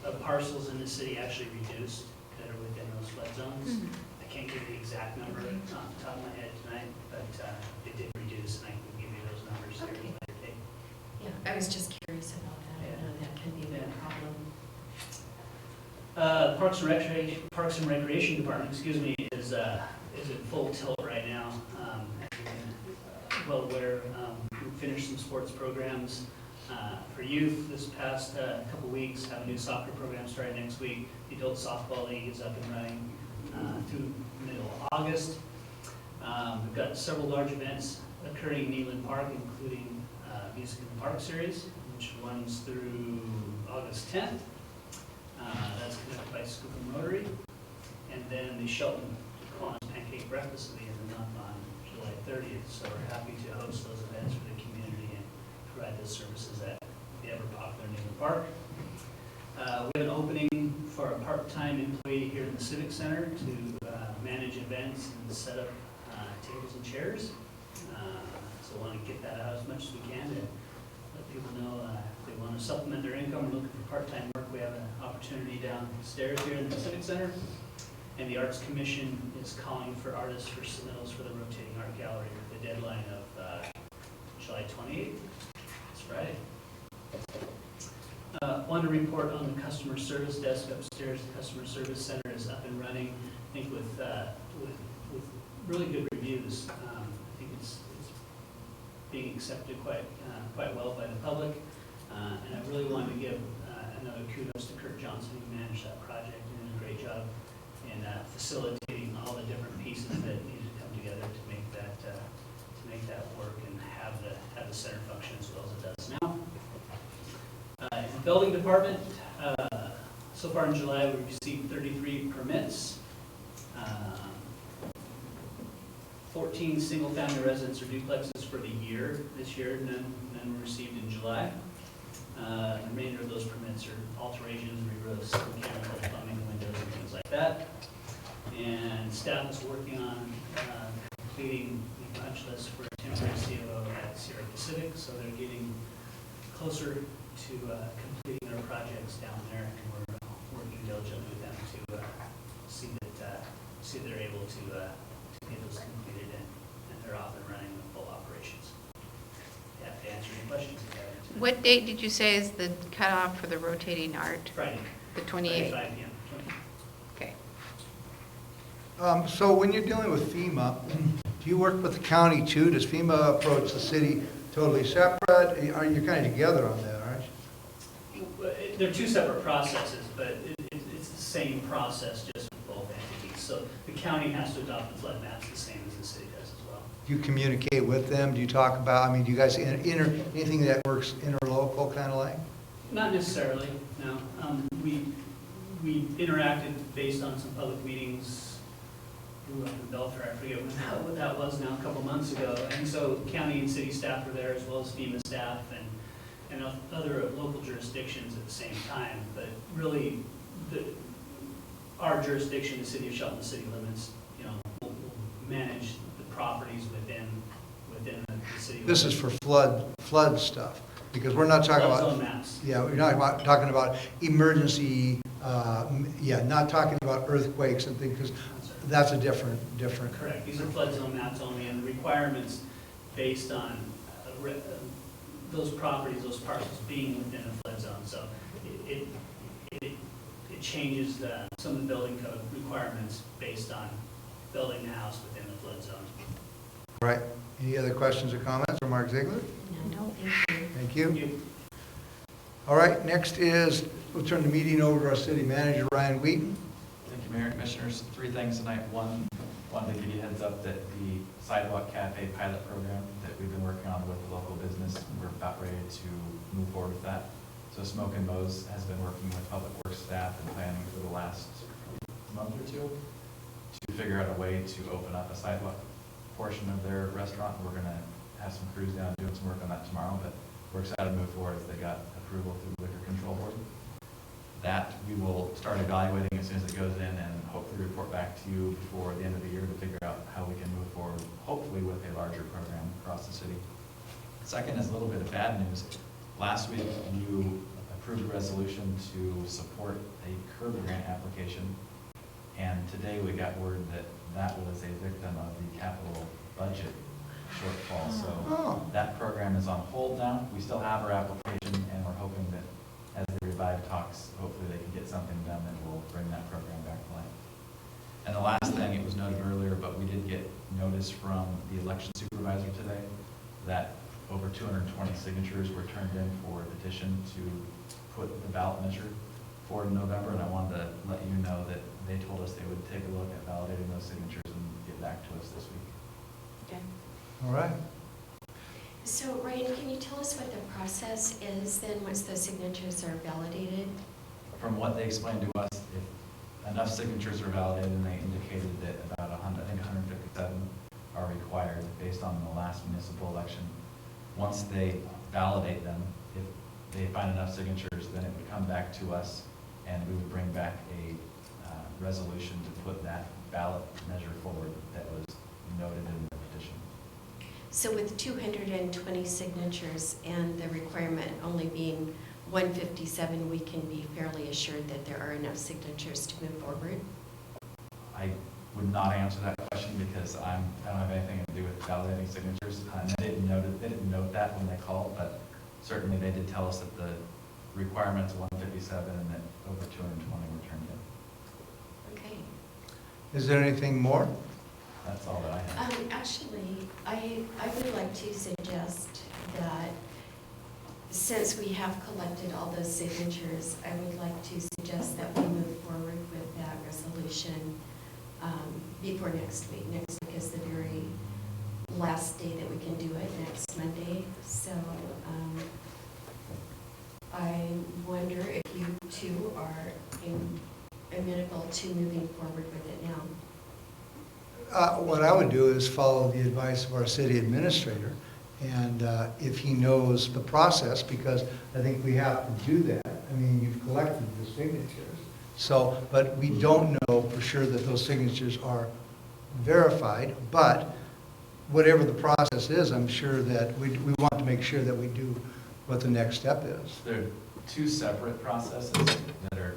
[SPEAKER 16] of parcels in the city actually reduced that are within those flood zones.
[SPEAKER 2] Mhm.
[SPEAKER 16] I can't give you the exact number off the top of my head tonight, but it did reduce, and I can give you those numbers here at a
[SPEAKER 2] Okay.
[SPEAKER 16] later date.
[SPEAKER 2] Yeah, I was just curious about that. I know that can be a big problem.
[SPEAKER 16] Parks and Recreation Department, excuse me, is in full tilt right now. As you've been well aware, we finished some sports programs for youth this past couple weeks. Have a new soccer program starting next week. The adult softball league is up and running through middle of August. We've got several large events occurring in Neyland Park, including Music in the Park series, which runs through August 10th. That's conducted by Scoop and Rotary. And then the Shelton Kiwanis Pancake Breakfast will be in the month on July 30th. So we're happy to host those events for the community and provide those services at the ever popular Neyland Park. We have an opening for a part-time employee here in the Civic Center to manage events and set up tables and chairs. So we want to get that out as much as we can to let people know if they want to supplement their income or looking for part-time work. We have an opportunity downstairs here in the Civic Center. And the Arts Commission is calling for artists for submittals for the rotating art gallery with the deadline of July 28th. It's Friday. Want to report on the customer service desk upstairs. The customer service center is up and running, I think with really good reviews. I think it's being accepted quite well by the public. And I really wanted to give another kudos to Kurt Johnson, who managed that project and did a great job in facilitating all the different pieces that needed to come together to make that work and have the center function as well as it does now. In the building department, so far in July, we received 33 permits. 14 single-family residents or duplexes for the year. This year, none were received in July. The remainder of those permits are alterations, re-roofs, mechanical, plumbing, windows, and things like that. And staff is working on completing the punch list for a temporary COO at Sierra Pacific, so they're getting closer to completing their projects down there, and we're working diligently with them to see that they're able to get those completed and they're off and running with full operations. to answer any questions you have.
[SPEAKER 7] What date did you say is the cutoff for the rotating art?
[SPEAKER 16] Friday.
[SPEAKER 7] The
[SPEAKER 16] Friday,
[SPEAKER 7] 28th?
[SPEAKER 16] 5 p.m.
[SPEAKER 7] Okay.
[SPEAKER 1] So when you're dealing with FEMA, do you work with the county too? Does FEMA approach the city totally separate? You're kind of together on that, aren't you?
[SPEAKER 16] Well, they're two separate processes, but it's the same process, just with both entities. So the county has to adopt the flood maps the same as the city does as well.
[SPEAKER 1] Do you communicate with them? Do you talk about, I mean, do you guys anything that works interlocal kind of like?
[SPEAKER 16] Not necessarily, no. We interacted based on some public meetings, up in Belfair, I forget what that was now, a couple months ago. And so county and city staff were there, as well as FEMA staff and other local jurisdictions at the same time. But really, our jurisdiction, the city of Shelton, the city limits, will manage the properties within the city.
[SPEAKER 1] This is for flood stuff, because we're not talking
[SPEAKER 16] Flood
[SPEAKER 1] about.
[SPEAKER 16] zone maps.
[SPEAKER 1] Yeah, we're not talking about emergency, not talking about earthquakes and things, because that's a different.
[SPEAKER 16] Correct. These are flood zone maps only, and the requirements based on those properties, those parcels being within a flood zone. So it changes some of the building code requirements based on building the house within the flood zone.
[SPEAKER 1] Right. Any other questions or comments from Mark Ziegler?
[SPEAKER 2] No,
[SPEAKER 1] Thank you. All right, next is, we'll turn the meeting over to our city manager, Ryan Wheaton.
[SPEAKER 3] Thank you, Mayor, Commissioners. 3 things tonight. One, wanted to give you a heads up that the Sidewalk Cafe pilot program that we've been working on with the local business, we're about ready to move forward with that. So Smoke and Mo's has been working with Public Works staff and planning for the last month or two to figure out a way to open up a sidewalk portion of their restaurant. We're going to have some crews down doing some work on that tomorrow, but we're excited to move forward as they got approval through the Liquor Control Board. That we will start evaluating as soon as it goes in and hopefully report back to you before the end of the year to figure out how we can move forward, hopefully with a larger program across the city. Second is a little bit of bad news. Last week, you approved a resolution to support a curb grant application, and today we got word that that was a victim of the capital budget shortfall. So that program is on hold now. We still have our application, and we're hoping that as they revive talks, hopefully they can get something done that will bring that program back to life. And the last thing, it was noted earlier, but we did get notice from the election supervisor today that over 220 signatures were turned in for a petition to put the ballot measure forward in November, and I wanted to let you know that they told us they would take a look at validating those signatures and get back to us this week.
[SPEAKER 2] Okay.
[SPEAKER 1] All right.
[SPEAKER 2] So Ryan, can you tell us what the process is then once those signatures are validated?
[SPEAKER 3] From what they explained to us, if enough signatures are validated, and they indicated that about 100, I think 157 are required based on the last municipal election. Once they validate them, if they find enough signatures, then it would come back to us, and we would bring back a resolution to put that ballot measure forward that was noted in the petition.
[SPEAKER 2] So with 220 signatures and the requirement only being 157, we can be fairly assured that there are enough signatures to move forward?
[SPEAKER 3] I would not answer that question because I don't have anything to do with validating signatures. And they didn't note that when they called, but certainly they did tell us that the requirement's 157 and that over 220 were turned in.
[SPEAKER 2] Okay.
[SPEAKER 1] Is there anything more?
[SPEAKER 3] That's all that I have.
[SPEAKER 2] Actually, I would like to suggest that since we have collected all those signatures, I would like to suggest that we move forward with that resolution before next week. Next week is the very last day that we can do it, next Monday. So I wonder if you two are amenable to moving forward with it now.
[SPEAKER 1] What I would do is follow the advice of our city administrator, and if he knows the process, because I think we have to do that. I mean, you've collected the signatures, so, but we don't know for sure that those signatures are verified, but whatever the process is, I'm sure that we want to make sure that we do what the next step is.
[SPEAKER 3] There are 2 separate processes that are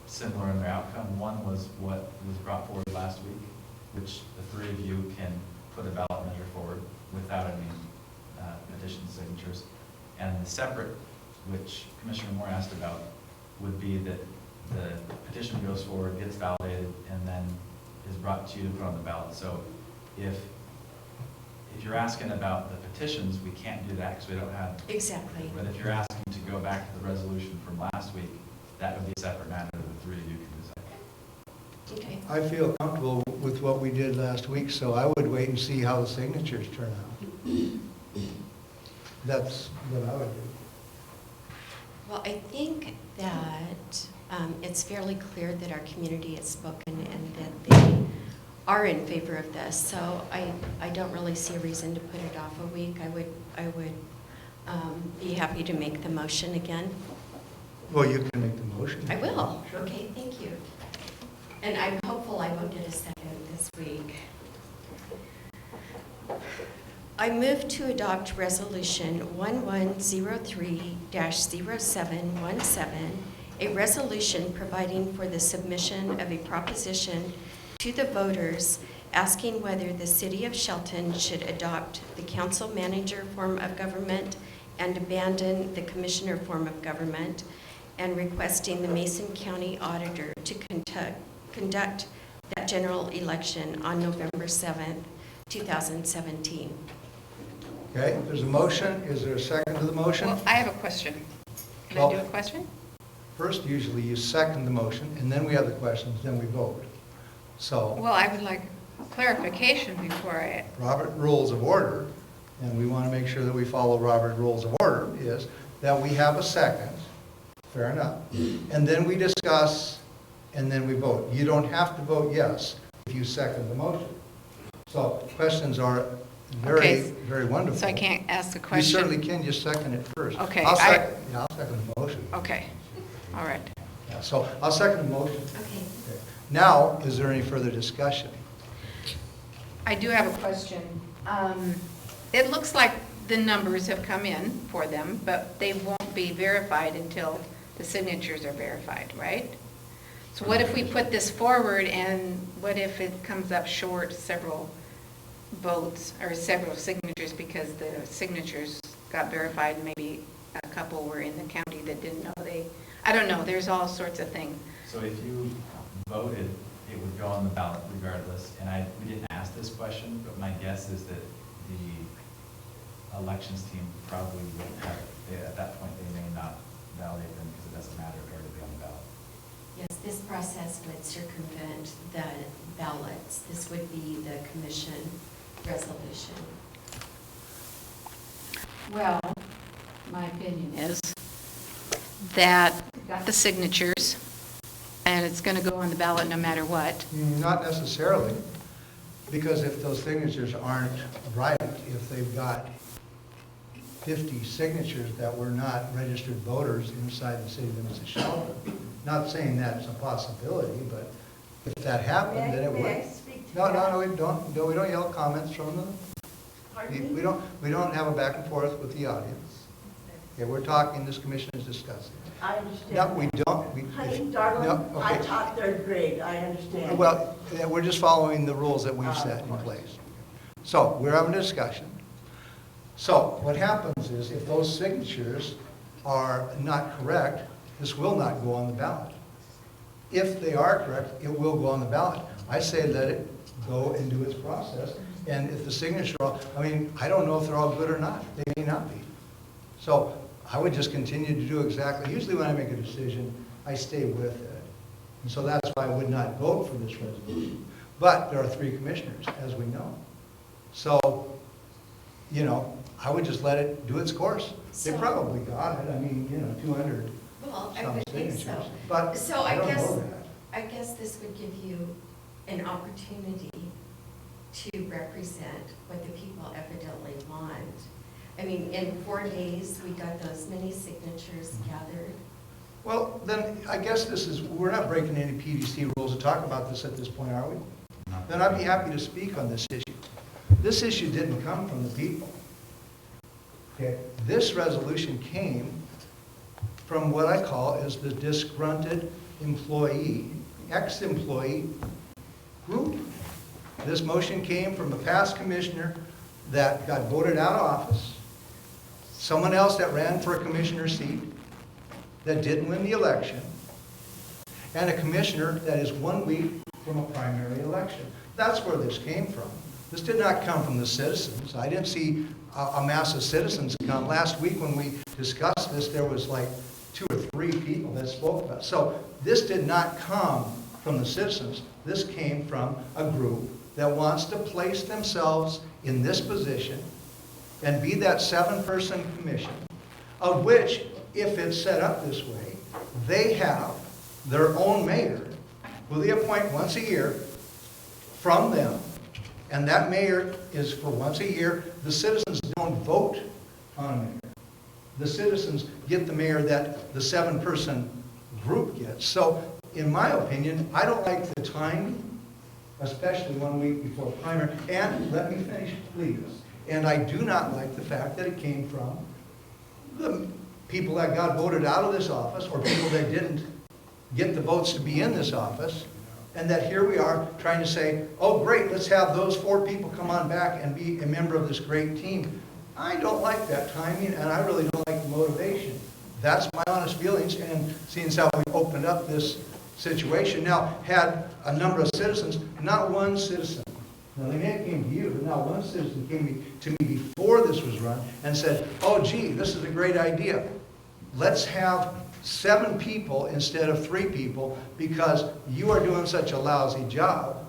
[SPEAKER 3] similar in their outcome. One was what was brought forward last week, which the 3 of you can put a ballot measure forward without any petition signatures. And the separate, which Commissioner Moore asked about, would be that the petition goes forward, gets validated, and then is brought to you to put on the ballot. So if you're asking about the petitions, we can't do that because we don't have.
[SPEAKER 2] Exactly.
[SPEAKER 3] But if you're asking to go back to the resolution from last week, that would be a separate matter that the three of you can decide.
[SPEAKER 2] Okay.
[SPEAKER 1] I feel comfortable with what we did last week, so I would wait and see how the signatures turn out. That's what I would do.
[SPEAKER 2] Well, I think that it's fairly clear that our community has spoken and that they are in favor of this. So I don't really see a reason to put it off a week. I would be happy to make the motion again.
[SPEAKER 1] Well, you can make the motion.
[SPEAKER 2] I will.
[SPEAKER 1] Sure.
[SPEAKER 2] Okay, thank you. And I'm hopeful I will get a second this week. I move to adopt Resolution 1103-0717, a resolution providing for the submission of a proposition to the voters asking whether the City of Shelton should adopt the council manager form of government and abandon the commissioner form of government, and requesting the Mason County Auditor to conduct that general election on November 7th, 2017.
[SPEAKER 1] Okay, there's a motion. Is there a second to the motion?
[SPEAKER 7] Well, I have a question. Can I do a question?
[SPEAKER 1] First, usually you second the motion, and then we have the questions, then we vote. So,
[SPEAKER 7] Well, I would like clarification before I,
[SPEAKER 1] Robert Rules of Order, and we want to make sure that we follow Robert Rules of Order, is that we have a second, fair enough, and then we discuss, and then we vote. You don't have to vote yes if you second the motion. So questions are very,
[SPEAKER 7] Okay.
[SPEAKER 1] very wonderful.
[SPEAKER 7] so I can't ask the
[SPEAKER 1] You
[SPEAKER 7] question?
[SPEAKER 1] certainly can, just second it first.
[SPEAKER 7] Okay,
[SPEAKER 1] I'll second the motion.
[SPEAKER 7] Okay, all right.
[SPEAKER 1] Yeah, so I'll second the motion.
[SPEAKER 2] Okay.
[SPEAKER 1] Okay. Now, is there any further discussion?
[SPEAKER 7] I do have a question. It looks like the numbers have come in for them, but they won't be verified until the signatures are verified, right? So what if we put this forward, and what if it comes up short several votes or several signatures because the signatures got verified and maybe a couple were in the county that didn't know I don't know, there's all sorts of things.
[SPEAKER 3] So if you voted, it would go on the ballot regardless. And we didn't ask this question, but my guess is that the elections team probably wouldn't have, at that point, they may not validate them because it doesn't matter, they're already on the ballot.
[SPEAKER 2] Yes, this process would circumvent the ballots. This would be the commission resolution.
[SPEAKER 7] Well, my opinion is that we got the signatures, and it's going to go on the ballot no matter what.
[SPEAKER 1] Not necessarily, because if those signatures aren't right, if they've got 50 signatures that were not registered voters inside the city limits of Shelton, not saying that's a possibility, but if that happened, then it would.
[SPEAKER 17] May I speak to
[SPEAKER 1] No,
[SPEAKER 17] that?
[SPEAKER 1] no, we don't yell comments from them.
[SPEAKER 17] Pardon
[SPEAKER 1] We
[SPEAKER 17] me?
[SPEAKER 1] don't have a back and forth with the audience. Okay, we're talking, this commission is discussing.
[SPEAKER 17] I understand.
[SPEAKER 1] No, we don't.
[SPEAKER 17] Honey,
[SPEAKER 1] No,
[SPEAKER 17] darling, I
[SPEAKER 1] okay.
[SPEAKER 17] taught third grade, I understand.
[SPEAKER 1] Well, yeah, we're just following the rules that we've set in place. So, we're having a discussion. So, what happens is, if those signatures are not correct, this will not go on the ballot. If they are correct, it will go on the ballot. I say let it go and do its process, and if the signature, I don't know if they're all good or not. They may not be. So, I would just continue to do exactly, usually when I make a decision, I stay with it. And so that's why I would not vote for this resolution. But there are 3 commissioners, as we know. So, I would just let it do its course. They
[SPEAKER 2] So-
[SPEAKER 1] probably got it, 200
[SPEAKER 2] Well, I
[SPEAKER 1] some
[SPEAKER 2] would think
[SPEAKER 1] signatures.
[SPEAKER 2] so.
[SPEAKER 1] But
[SPEAKER 2] So
[SPEAKER 1] I
[SPEAKER 2] I
[SPEAKER 1] don't
[SPEAKER 2] guess,
[SPEAKER 1] know that.
[SPEAKER 2] I guess this would give you an opportunity to represent what the people evidently want. In 4 days, we got those many signatures gathered.
[SPEAKER 1] Well, then, I guess we're not breaking any PDC rules to talk about this at this point, are we? Then I'd be happy to speak on this issue. This issue didn't come from the people. Okay, this resolution came from what I call is the disgruntled employee, ex-employee group. This motion came from a past commissioner that got voted out of office someone else that ran for a commissioner seat that didn't win the election, and a commissioner that is 1 week from a primary election. That's where this came from. This did not come from the citizens. I didn't see a mass of citizens come. Last week when we discussed this, there was like 2 or 3 people that spoke about it. So this did not come from the citizens. This came from a group that wants to place themselves in this position and be that 7-person commission, of which, if it's set up this way, they have their own mayor, who they appoint once a year from them, and that mayor is for once a year. The citizens don't vote on a mayor. The citizens get the mayor that the 7-person group gets. So, in my opinion, I don't like the timing, especially 1 week before primary. And let me finish, please. And I do not like the fact that it came from the people that got voted out of this office, or people that didn't get the votes to be in this office, and that here we are trying to say, oh great, let's have those 4 people come on back and be a member of this great team. I don't like that timing, and I really don't like the motivation. That's my honest feelings, and seeing as how we opened up this situation. Now, had a number of citizens, not one citizen, now they may have came to you, but not one citizen came to me before this was run and said, oh gee, this is a great idea. Let's have 7 people instead of 3 people because you are doing such a lousy job.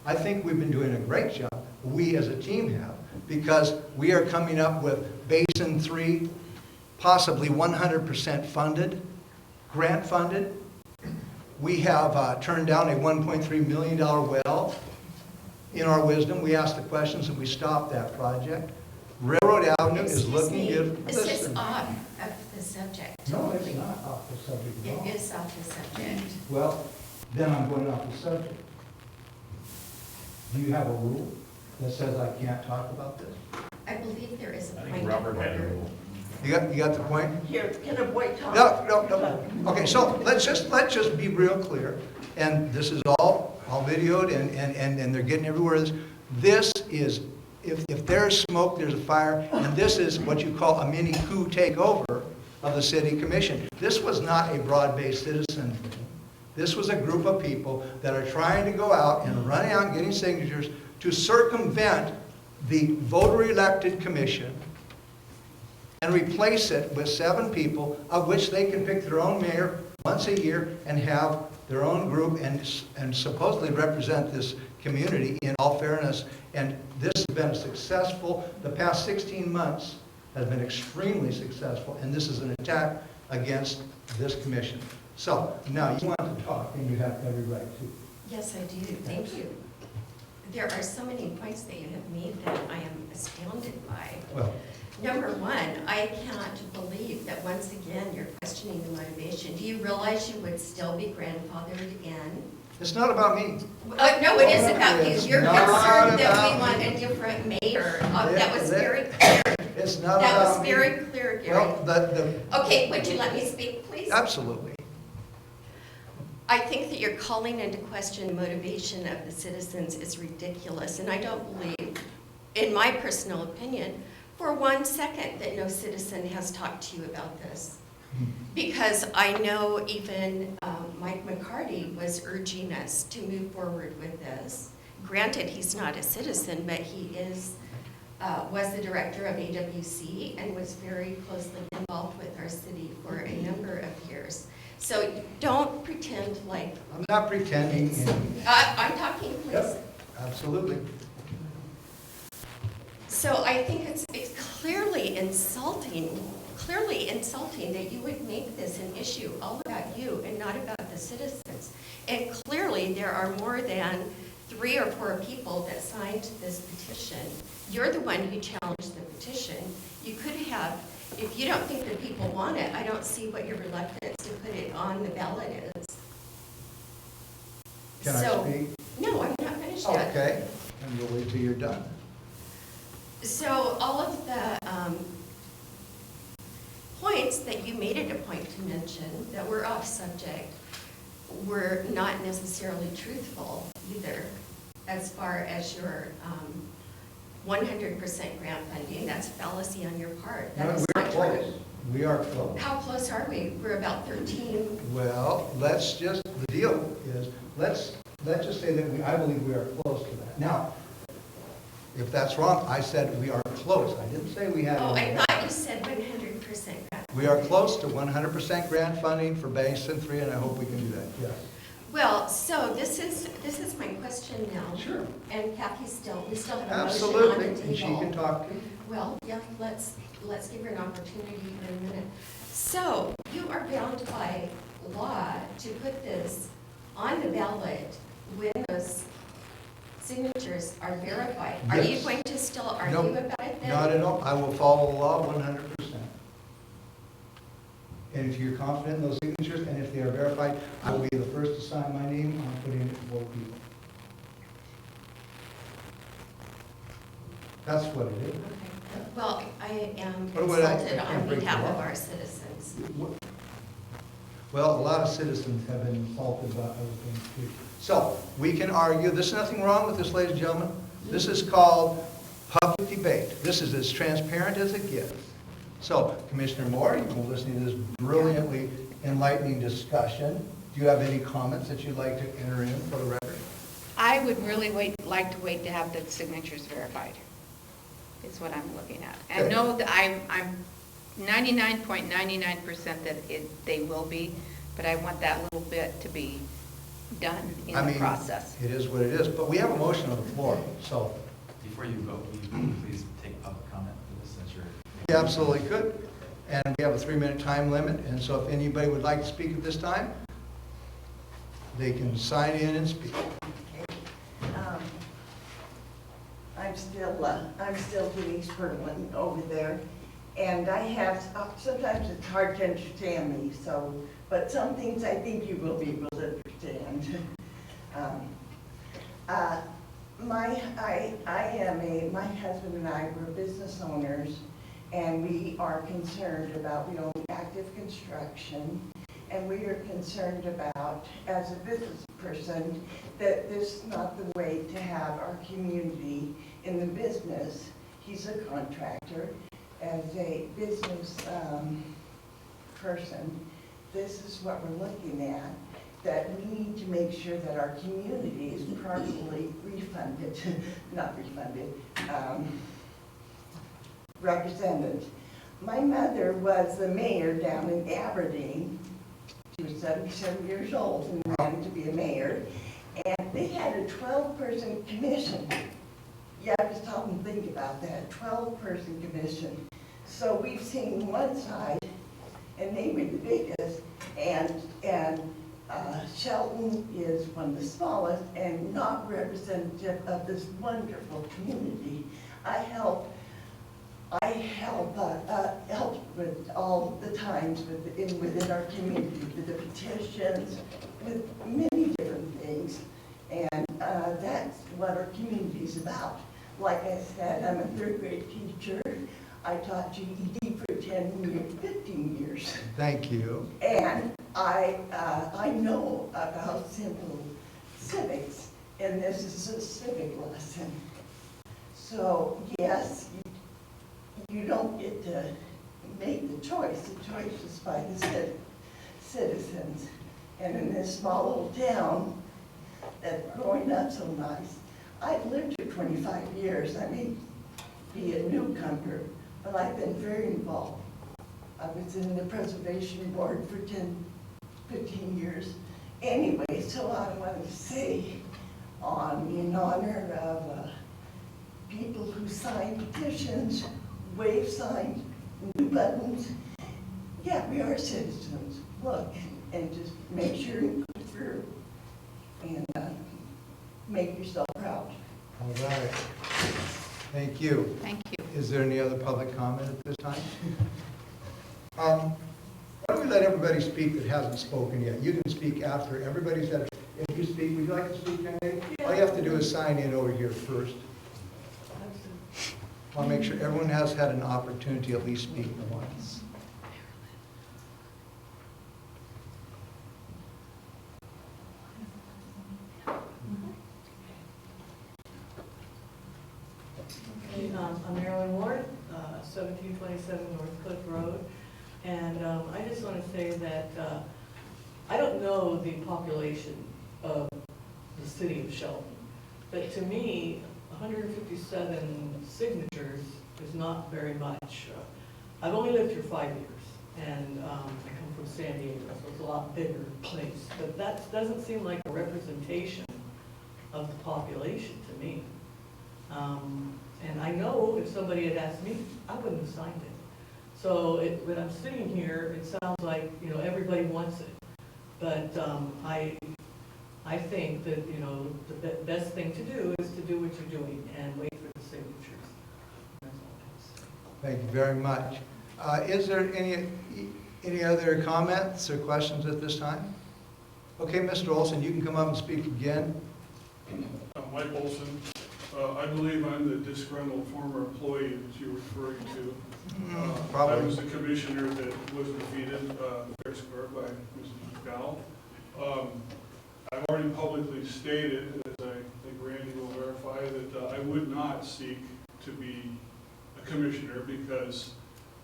[SPEAKER 1] I think we've been doing a great job. We as a team have, because we are coming up with Basin 3, possibly 100% funded, grant funded. We have turned down a $1.3 million well. In our wisdom, we asked the questions and we stopped that project. Railroad Avenue is looking good.
[SPEAKER 2] Is this off of the subject?
[SPEAKER 1] No, it's not off the subject at all.
[SPEAKER 2] It is off the subject.
[SPEAKER 1] Well, then I'm going off the subject. Do you have a rule that says I can't talk about this?
[SPEAKER 2] I believe there is a
[SPEAKER 6] I
[SPEAKER 2] point
[SPEAKER 6] think
[SPEAKER 2] of
[SPEAKER 6] Robert had a
[SPEAKER 2] order.
[SPEAKER 6] rule.
[SPEAKER 1] You got the point?
[SPEAKER 17] Here, can a boy talk?
[SPEAKER 1] No. Okay, so let's just be real clear. And this is all videoed and they're getting everywhere. This is, if there's smoke, there's a fire, and this is what you call a mini coup takeover of the city commission. This was not a broad-based citizen thing. This was a group of people that are trying to go out and running out and getting signatures to circumvent the voter-elected commission and replace it with 7 people, of which they can pick their own mayor once a year and have their own group and supposedly represent this community in all fairness. And this has been successful. The past 16 months has been extremely successful, and this is an attack against this commission. So, now you want to talk, and you have every right to.
[SPEAKER 2] Yes, I do. Thank you. There are so many points that you have made that I am astounded by.
[SPEAKER 1] Well,
[SPEAKER 2] Number 1, I can't believe that once again you're questioning the motivation. Do you realize you would still be grandfathered in?
[SPEAKER 1] it's not about me.
[SPEAKER 2] No, it is about you.
[SPEAKER 1] It's
[SPEAKER 2] You're
[SPEAKER 1] not
[SPEAKER 2] concerned that
[SPEAKER 1] about
[SPEAKER 2] we want
[SPEAKER 1] me.
[SPEAKER 2] a different mayor. That was very
[SPEAKER 1] It's
[SPEAKER 2] clear.
[SPEAKER 1] not
[SPEAKER 2] That
[SPEAKER 1] about
[SPEAKER 2] was
[SPEAKER 1] me.
[SPEAKER 2] very clear, Gary.
[SPEAKER 1] Well,
[SPEAKER 2] Okay, would you let me speak, please?
[SPEAKER 1] absolutely.
[SPEAKER 2] I think that you're calling into question motivation of the citizens is ridiculous, and I don't believe, in my personal opinion, for 1 second that no citizen has talked to you about this. Because I know even Mike McCarty was urging us to move forward with this. Granted, he's not a citizen, but he was the director of AWC and was very closely involved with our city for a number of years. So don't pretend like...
[SPEAKER 1] I'm not pretending.
[SPEAKER 2] I'm talking, please.
[SPEAKER 1] Yep, absolutely.
[SPEAKER 2] So I think it's clearly insulting that you would make this an issue all about you and not about the citizens. And clearly there are more than 3 or 4 people that signed this petition. You're the one who challenged the petition. You could have, if you don't think that people want it, I don't see what your reluctance to put it on the ballot is.
[SPEAKER 1] Can I speak?
[SPEAKER 2] No, I'm not finished yet.
[SPEAKER 1] Okay, and we'll wait till you're done.
[SPEAKER 2] So all of the points that you made it a point to mention that were off subject were not necessarily truthful either, as far as your 100% grant funding. That's fallacy on your part. That
[SPEAKER 1] No,
[SPEAKER 2] is
[SPEAKER 1] we're
[SPEAKER 2] not
[SPEAKER 1] close.
[SPEAKER 2] true.
[SPEAKER 1] We are close.
[SPEAKER 2] How close are we? We're about 13.
[SPEAKER 1] Well, the deal is, let's just say that I believe we are close to that. Now, if that's wrong, I said we are close. I didn't say we had.
[SPEAKER 2] Oh, I thought you said 100% grant.
[SPEAKER 1] We are close to 100% grant funding for Basin 3, and I hope we can do that, yes.
[SPEAKER 2] Well, so this is my question now.
[SPEAKER 1] Sure.
[SPEAKER 2] And we still have a motion on the
[SPEAKER 1] Absolutely,
[SPEAKER 2] table.
[SPEAKER 1] and she can talk to you.
[SPEAKER 2] Well, yeah, let's give her an opportunity in a minute. So, you are bound by law to put this on the ballot when those signatures are verified. Are you
[SPEAKER 1] Yes.
[SPEAKER 2] going to still
[SPEAKER 1] No,
[SPEAKER 2] argue about it then?
[SPEAKER 1] Not at all. I will follow the law 100%. And if you're confident in those signatures, and if they are verified, I will be the first to sign my name on putting it to both people. That's what it is.
[SPEAKER 2] Okay. Well, I am
[SPEAKER 1] What would I
[SPEAKER 2] consulted
[SPEAKER 1] can't
[SPEAKER 2] on
[SPEAKER 1] break the
[SPEAKER 2] behalf of
[SPEAKER 1] law.
[SPEAKER 2] our citizens.
[SPEAKER 1] Well, a lot of citizens have been insulted about other things too. So, we can argue, there's nothing wrong with this, ladies and gentlemen. This is called public debate. This is as transparent as it gets. So, Commissioner Moore, you've been listening to this brilliantly enlightening discussion. Do you have any comments that you'd like to enter in for the record?
[SPEAKER 7] I would really like to wait to have the signatures verified, is what I'm looking at. And
[SPEAKER 1] Okay.
[SPEAKER 7] know that I'm 99.99% that they will be, but I want that little bit to be done in the process.
[SPEAKER 1] It is what it is, but we have a motion on the floor, so.
[SPEAKER 3] Before you vote, will you please take public comment for this since you're...
[SPEAKER 1] You absolutely could. And we have a 3-minute time limit, and so if anybody would like to speak at this time, they can sign in and speak.
[SPEAKER 17] I'm still Denise Perlin over there, and I have, sometimes it's hard to understand me, so, but some things I think you will be able to understand. My husband and I were business owners, and we are concerned about, we own active construction, and we are concerned about, as a business person, that this is not the way to have our community in the business. He's a contractor. As a business person, this is what we're looking at, that we need to make sure that our community is properly refunded, not refunded, represented. My mother was the mayor down in Aberdeen. She was 77 years old and ran to be a mayor. And they had a 12-person commission. Yeah, just stop and think about that, 12-person commission. So we've seen one side, and they were the biggest, and Shelton is one of the smallest and not representative of this wonderful community. I help with all the times within our community, with the petitions, with many different things. And that's what our community is about. Like I said, I'm a third grade teacher. I taught GED for 15 years.
[SPEAKER 1] Thank you.
[SPEAKER 17] And I know about simple civics, and this is a civic lesson. So yes, you don't get to make the choice. The choice is by the citizens. And in this small little town that's growing up so nice, I've lived here 25 years. I may be a newcomer, but I've been very involved. I was in the preservation board for 15 years. Anyway, so I want to say in honor of people who sign petitions, wave signs, new buttons. Yeah, we are citizens. Look, and just make sure you go through and make yourself proud.
[SPEAKER 1] All right. Thank you.
[SPEAKER 7] Thank you.
[SPEAKER 1] Is there any other public comment at this time? Why don't we let everybody speak that hasn't spoken yet? You can speak after everybody said, if you speak, would you like to speak, young lady? All you have to do is sign in over here first. I want to make sure everyone has had an opportunity to at least speak once.
[SPEAKER 18] I'm Marilyn Ward, 1727 North Cliff Road. And I just want to say that I don't know the population of the city of Shelton, but to me, 157 signatures is not very much. I've only lived here 5 years, and I come from San Diego, so it's a lot bigger place. But that doesn't seem like a representation of the population to me. And I know if somebody had asked me, I wouldn't have signed it. So when I'm sitting here, it sounds like, you know, everybody wants it. But I think that, you know, the best thing to do is to do what you're doing and wait for the signatures. That's all I have to say.
[SPEAKER 1] Thank you very much. Is there any other comments or questions at this time? Okay, Mr. Olson, you can come up and speak again.
[SPEAKER 10] Mike Olson. I believe I'm the disgruntled former employee that you're referring to.
[SPEAKER 1] Probably.
[SPEAKER 10] I was the commissioner that was defeated fair square by Mrs. McDowell. I've already publicly stated, as I think Randy will verify, that I would not seek to be a commissioner because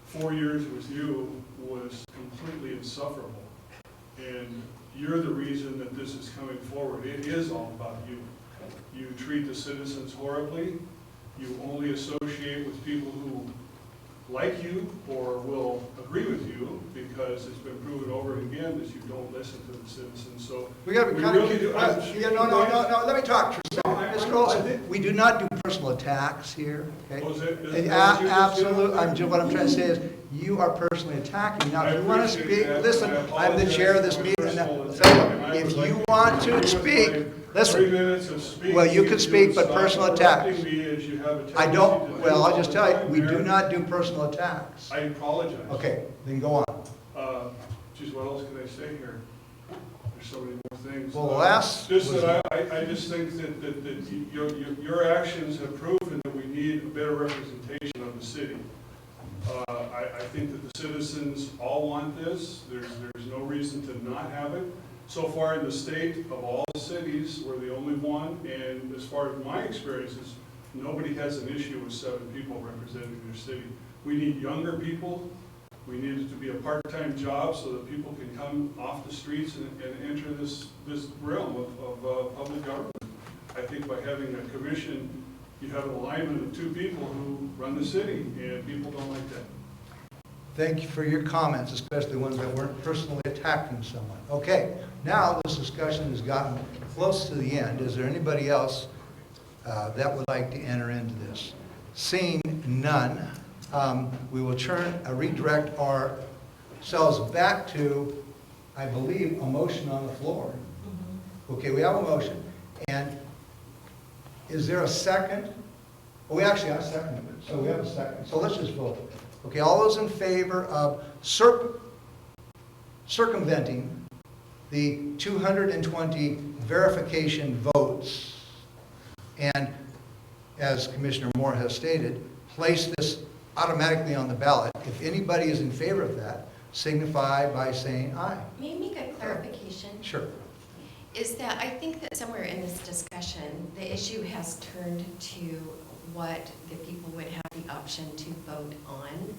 [SPEAKER 10] 4 years with you was completely insufferable. And you're the reason that this is coming forward. It is all about you. You treat the citizens horribly. You only associate with people who like you or will agree with you because it's been proven over and again that you don't listen to the citizens. So
[SPEAKER 1] We got to be kind
[SPEAKER 10] really do.
[SPEAKER 1] no, let me talk for a second. Mr. Olson, we do not do personal attacks here, okay?
[SPEAKER 10] Was it- is that what you just did?
[SPEAKER 1] Absolutely, what I'm trying to say is, you are personally attacking. Now, if you want to
[SPEAKER 10] appreciate
[SPEAKER 1] speak,
[SPEAKER 10] that.
[SPEAKER 1] listen,
[SPEAKER 10] I
[SPEAKER 1] I'm the chair of this
[SPEAKER 10] apologize
[SPEAKER 1] meeting,
[SPEAKER 10] for
[SPEAKER 1] and
[SPEAKER 10] my
[SPEAKER 1] so
[SPEAKER 10] personal attack. I
[SPEAKER 1] if
[SPEAKER 10] would
[SPEAKER 1] you
[SPEAKER 10] like
[SPEAKER 1] want to
[SPEAKER 10] with
[SPEAKER 1] speak,
[SPEAKER 10] my
[SPEAKER 1] listen.
[SPEAKER 10] 3 minutes of speaking,
[SPEAKER 1] Well, you can
[SPEAKER 10] if
[SPEAKER 1] speak,
[SPEAKER 10] would
[SPEAKER 1] but
[SPEAKER 10] stop
[SPEAKER 1] personal
[SPEAKER 10] interrupting
[SPEAKER 1] attacks.
[SPEAKER 10] me as you have a
[SPEAKER 1] I
[SPEAKER 10] tendency
[SPEAKER 1] don't,
[SPEAKER 10] to do
[SPEAKER 1] well, I'll
[SPEAKER 10] all
[SPEAKER 1] just
[SPEAKER 10] the
[SPEAKER 1] tell you,
[SPEAKER 10] time,
[SPEAKER 1] we do
[SPEAKER 10] Mayor.
[SPEAKER 1] not do personal attacks.
[SPEAKER 10] I apologize.
[SPEAKER 1] Okay, then go on.
[SPEAKER 10] Geez, what else can I say here? There's so many more things.
[SPEAKER 1] Well, the last
[SPEAKER 10] Just
[SPEAKER 1] was-
[SPEAKER 10] that I just think that your actions have proven that we need a better representation of the city. I think that the citizens all want this. There's no reason to not have it. So far in the state, of all the cities, we're the only one, and as far as my experiences, nobody has an issue with 7 people representing their city. We need younger people. We need it to be a part-time job so that people can come off the streets and enter this realm of public government. I think by having a commission, you have an alignment of 2 people who run the city, and people don't like that.
[SPEAKER 1] Thank you for your comments, especially ones that weren't personally attacking someone. Okay, now this discussion has gotten close to the end. Is there anybody else that would like to enter into this? Seeing none, we will redirect ourselves back to, I believe, a motion on the floor. Okay, we have a motion. And is there a second? Well, we actually have a second, so we have a second. So let's just vote. Okay, all those in favor of circumventing the 220 verification votes, and as Commissioner Moore has stated, place this automatically on the ballot. If anybody is in favor of that, signify by saying aye.
[SPEAKER 2] May I make a clarification?
[SPEAKER 1] Sure.
[SPEAKER 2] Is that I think that somewhere in this discussion, the issue has turned to what the people would have the option to vote on.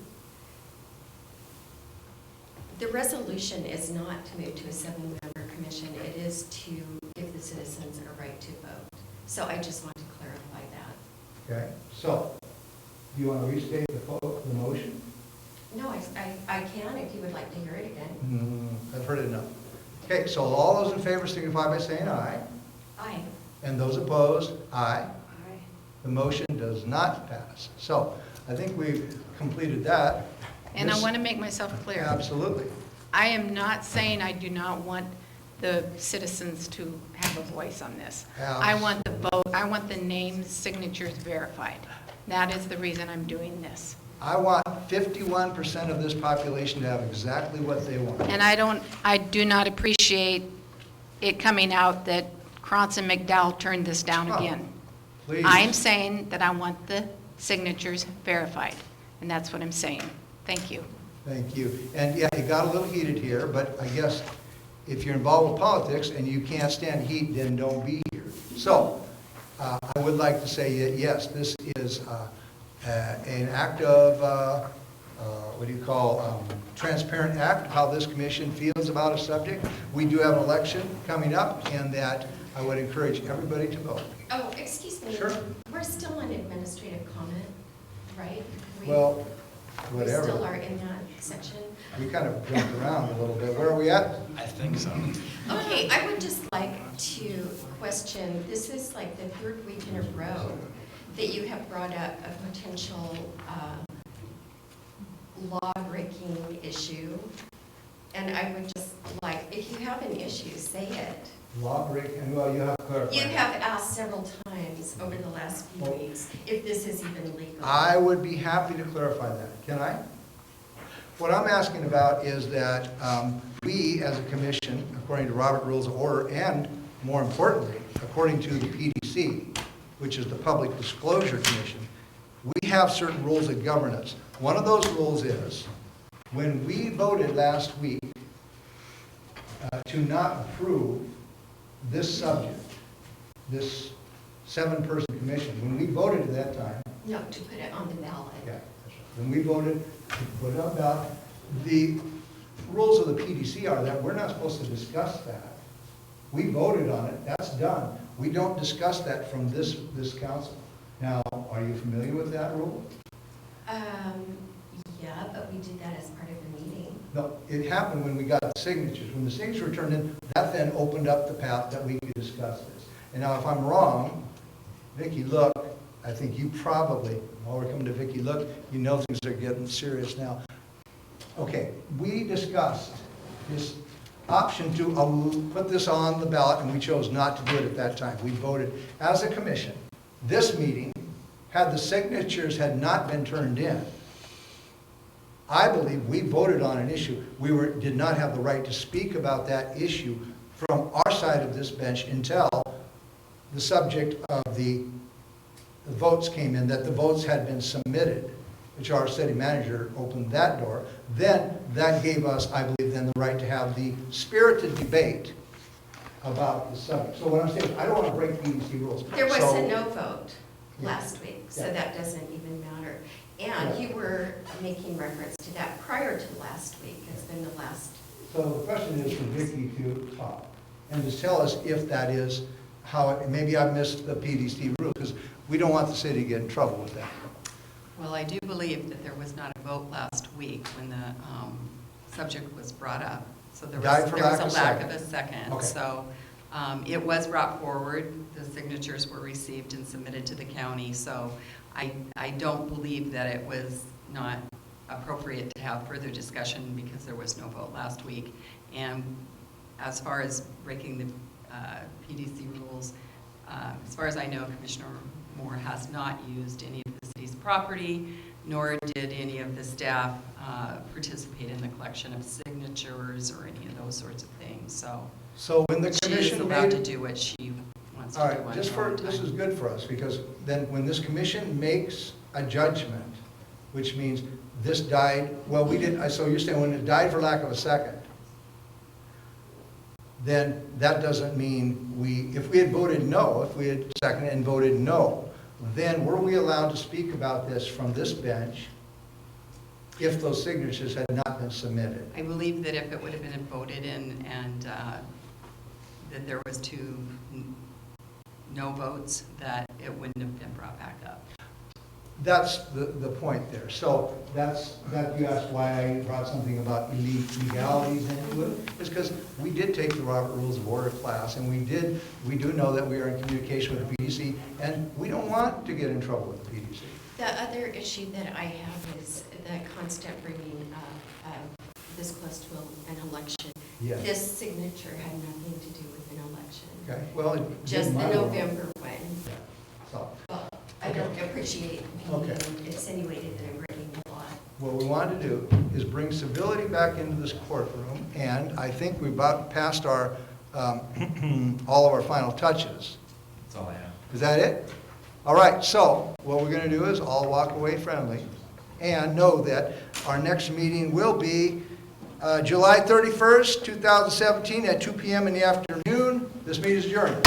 [SPEAKER 2] The resolution is not to move to a 7-member commission. It is to give the citizens a right to vote. So I just want to clarify that.
[SPEAKER 1] Okay, so do you want to restate the motion?
[SPEAKER 2] No, I can if you would like to hear it again.
[SPEAKER 1] I've heard it enough. Okay, so all those in favor signify by saying aye.
[SPEAKER 2] Aye.
[SPEAKER 1] And those opposed, aye.
[SPEAKER 2] Aye.
[SPEAKER 1] The motion does not pass. So I think we've completed that.
[SPEAKER 7] And I want to make myself clear.
[SPEAKER 1] Absolutely.
[SPEAKER 7] I am not saying I do not want the citizens to have a voice on this. I want the vote, I want the names, signatures verified. That is the reason I'm doing this.
[SPEAKER 1] I want 51% of this population to have exactly what they want.
[SPEAKER 7] And I do not appreciate it coming out that Krantz and McDowell turned this down again.
[SPEAKER 1] Please.
[SPEAKER 7] I'm saying that I want the signatures verified, and that's what I'm saying. Thank you.
[SPEAKER 1] Thank you. And yeah, it got a little heated here, but I guess if you're involved with politics and you can't stand heat, then don't be here. So I would like to say that, yes, this is an act of, what do you call, transparent act, how this commission feels about a subject. We do have an election coming up, and that I would encourage everybody to vote.
[SPEAKER 2] Oh, excuse me.
[SPEAKER 1] Sure.
[SPEAKER 2] We're still on administrative comment, right?
[SPEAKER 1] Well,
[SPEAKER 2] We still
[SPEAKER 1] whatever.
[SPEAKER 2] are in that section.
[SPEAKER 1] We kind of jumped around a little bit. Where are we at?
[SPEAKER 3] I think so.
[SPEAKER 2] Okay, I would just like to question, this is like the third week in a row that you have brought up a potential law-breaking issue. And I would just like, if you have an issue, say it.
[SPEAKER 1] Law break, and well, you have to clarify.
[SPEAKER 2] You have asked several times over the last few weeks if this is even legal.
[SPEAKER 1] I would be happy to clarify that. Can I? What I'm asking about is that we, as a commission, according to Robert Rules of Order, and more importantly, according to the PDC, which is the Public Disclosure Commission, we have certain rules that govern us. One of those rules is, when we voted last week to not approve this subject, this 7-person commission, when we voted at that time,
[SPEAKER 2] No, to put it on the ballot.
[SPEAKER 1] yeah, when we voted to put it on ballot, the rules of the PDC are that we're not supposed to discuss that. We voted on it, that's done. We don't discuss that from this council. Now, are you familiar with that rule?
[SPEAKER 2] Yeah, but we did that as part of the meeting.
[SPEAKER 1] No, it happened when we got the signatures. When the signatures were turned in, that then opened up the path that we could discuss this. And now, if I'm wrong, Vicki, look, I think you probably, while we're coming to Vicki, look, you know things are getting serious now. Okay, we discussed this option to put this on the ballot, and we chose not to do it at that time. We voted as a commission. This meeting, had the signatures had not been turned in, I believe we voted on an issue. We did not have the right to speak about that issue from our side of this bench until the subject of the votes came in, that the votes had been submitted, which our city manager opened that door. Then that gave us, I believe, then the right to have the spirited debate about the subject. So what I'm saying is, I don't want to break PDC rules.
[SPEAKER 2] There was
[SPEAKER 1] So-
[SPEAKER 2] a no vote last week, so
[SPEAKER 1] Yeah.
[SPEAKER 2] that doesn't even matter. And
[SPEAKER 1] Yeah.
[SPEAKER 2] you were making reference to that prior to last week. It's been the last.
[SPEAKER 1] So the question is for Vicki to talk and to tell us if that is how, maybe I missed the PDC rule, because we don't want the city to get in trouble with that.
[SPEAKER 8] Well, I do believe that there was not a vote last week when the subject was brought up. So there
[SPEAKER 1] Died
[SPEAKER 8] was
[SPEAKER 1] for
[SPEAKER 8] there was
[SPEAKER 1] lack
[SPEAKER 8] a
[SPEAKER 1] of
[SPEAKER 8] lack
[SPEAKER 1] second.
[SPEAKER 8] of a second.
[SPEAKER 1] Okay.
[SPEAKER 8] So it was brought forward, the signatures were received and submitted to the county. So I don't believe that it was not appropriate to have further discussion because there was no vote last week. And as far as breaking the PDC rules, as far as I know, Commissioner Moore has not used any of the city's property, nor did any of the staff participate in the collection of signatures or any of those sorts of things.
[SPEAKER 1] So when the
[SPEAKER 8] she is
[SPEAKER 1] commission
[SPEAKER 8] allowed to
[SPEAKER 1] made,
[SPEAKER 8] do what she wants to
[SPEAKER 1] all
[SPEAKER 8] do
[SPEAKER 1] right,
[SPEAKER 8] on
[SPEAKER 1] just
[SPEAKER 8] her
[SPEAKER 1] for,
[SPEAKER 8] own
[SPEAKER 1] this
[SPEAKER 8] time.
[SPEAKER 1] is good for us, because then when this commission makes a judgment, which means this died, well, we didn't, so you're saying when it died for lack of a second, then that doesn't mean if we had voted no, if we had seconded and voted no, then were we allowed to speak about this from this bench if those signatures had not been submitted?
[SPEAKER 8] I believe that if it would have been voted in and that there was 2 no votes, that it wouldn't have been brought back up.
[SPEAKER 1] That's the point there. So that you asked why I brought something about legalities into it, is because we did take the Robert Rules of Order class, and we do know that we are in communication with the PDC, and we don't want to get in trouble with the PDC.
[SPEAKER 2] The other issue that I have is the constant bringing up this close to an election.
[SPEAKER 1] Yes.
[SPEAKER 2] This signature had nothing to do with an election.
[SPEAKER 1] Okay, well, it
[SPEAKER 2] Just
[SPEAKER 1] did
[SPEAKER 2] the
[SPEAKER 1] my work.
[SPEAKER 2] November one.
[SPEAKER 1] Yeah. So,
[SPEAKER 2] Well, I don't appreciate
[SPEAKER 1] Okay.
[SPEAKER 2] being insinuated that I'm breaking the law.
[SPEAKER 1] what we want to do is bring civility back into this courtroom, and I think we've about passed our, all of our final touches.
[SPEAKER 3] That's all I have.
[SPEAKER 1] Is that it? All right, so what we're going to do is all walk away friendly and know that our next meeting will be July 31st, 2017 at 2 p.m. in the afternoon. This meeting is adjourned.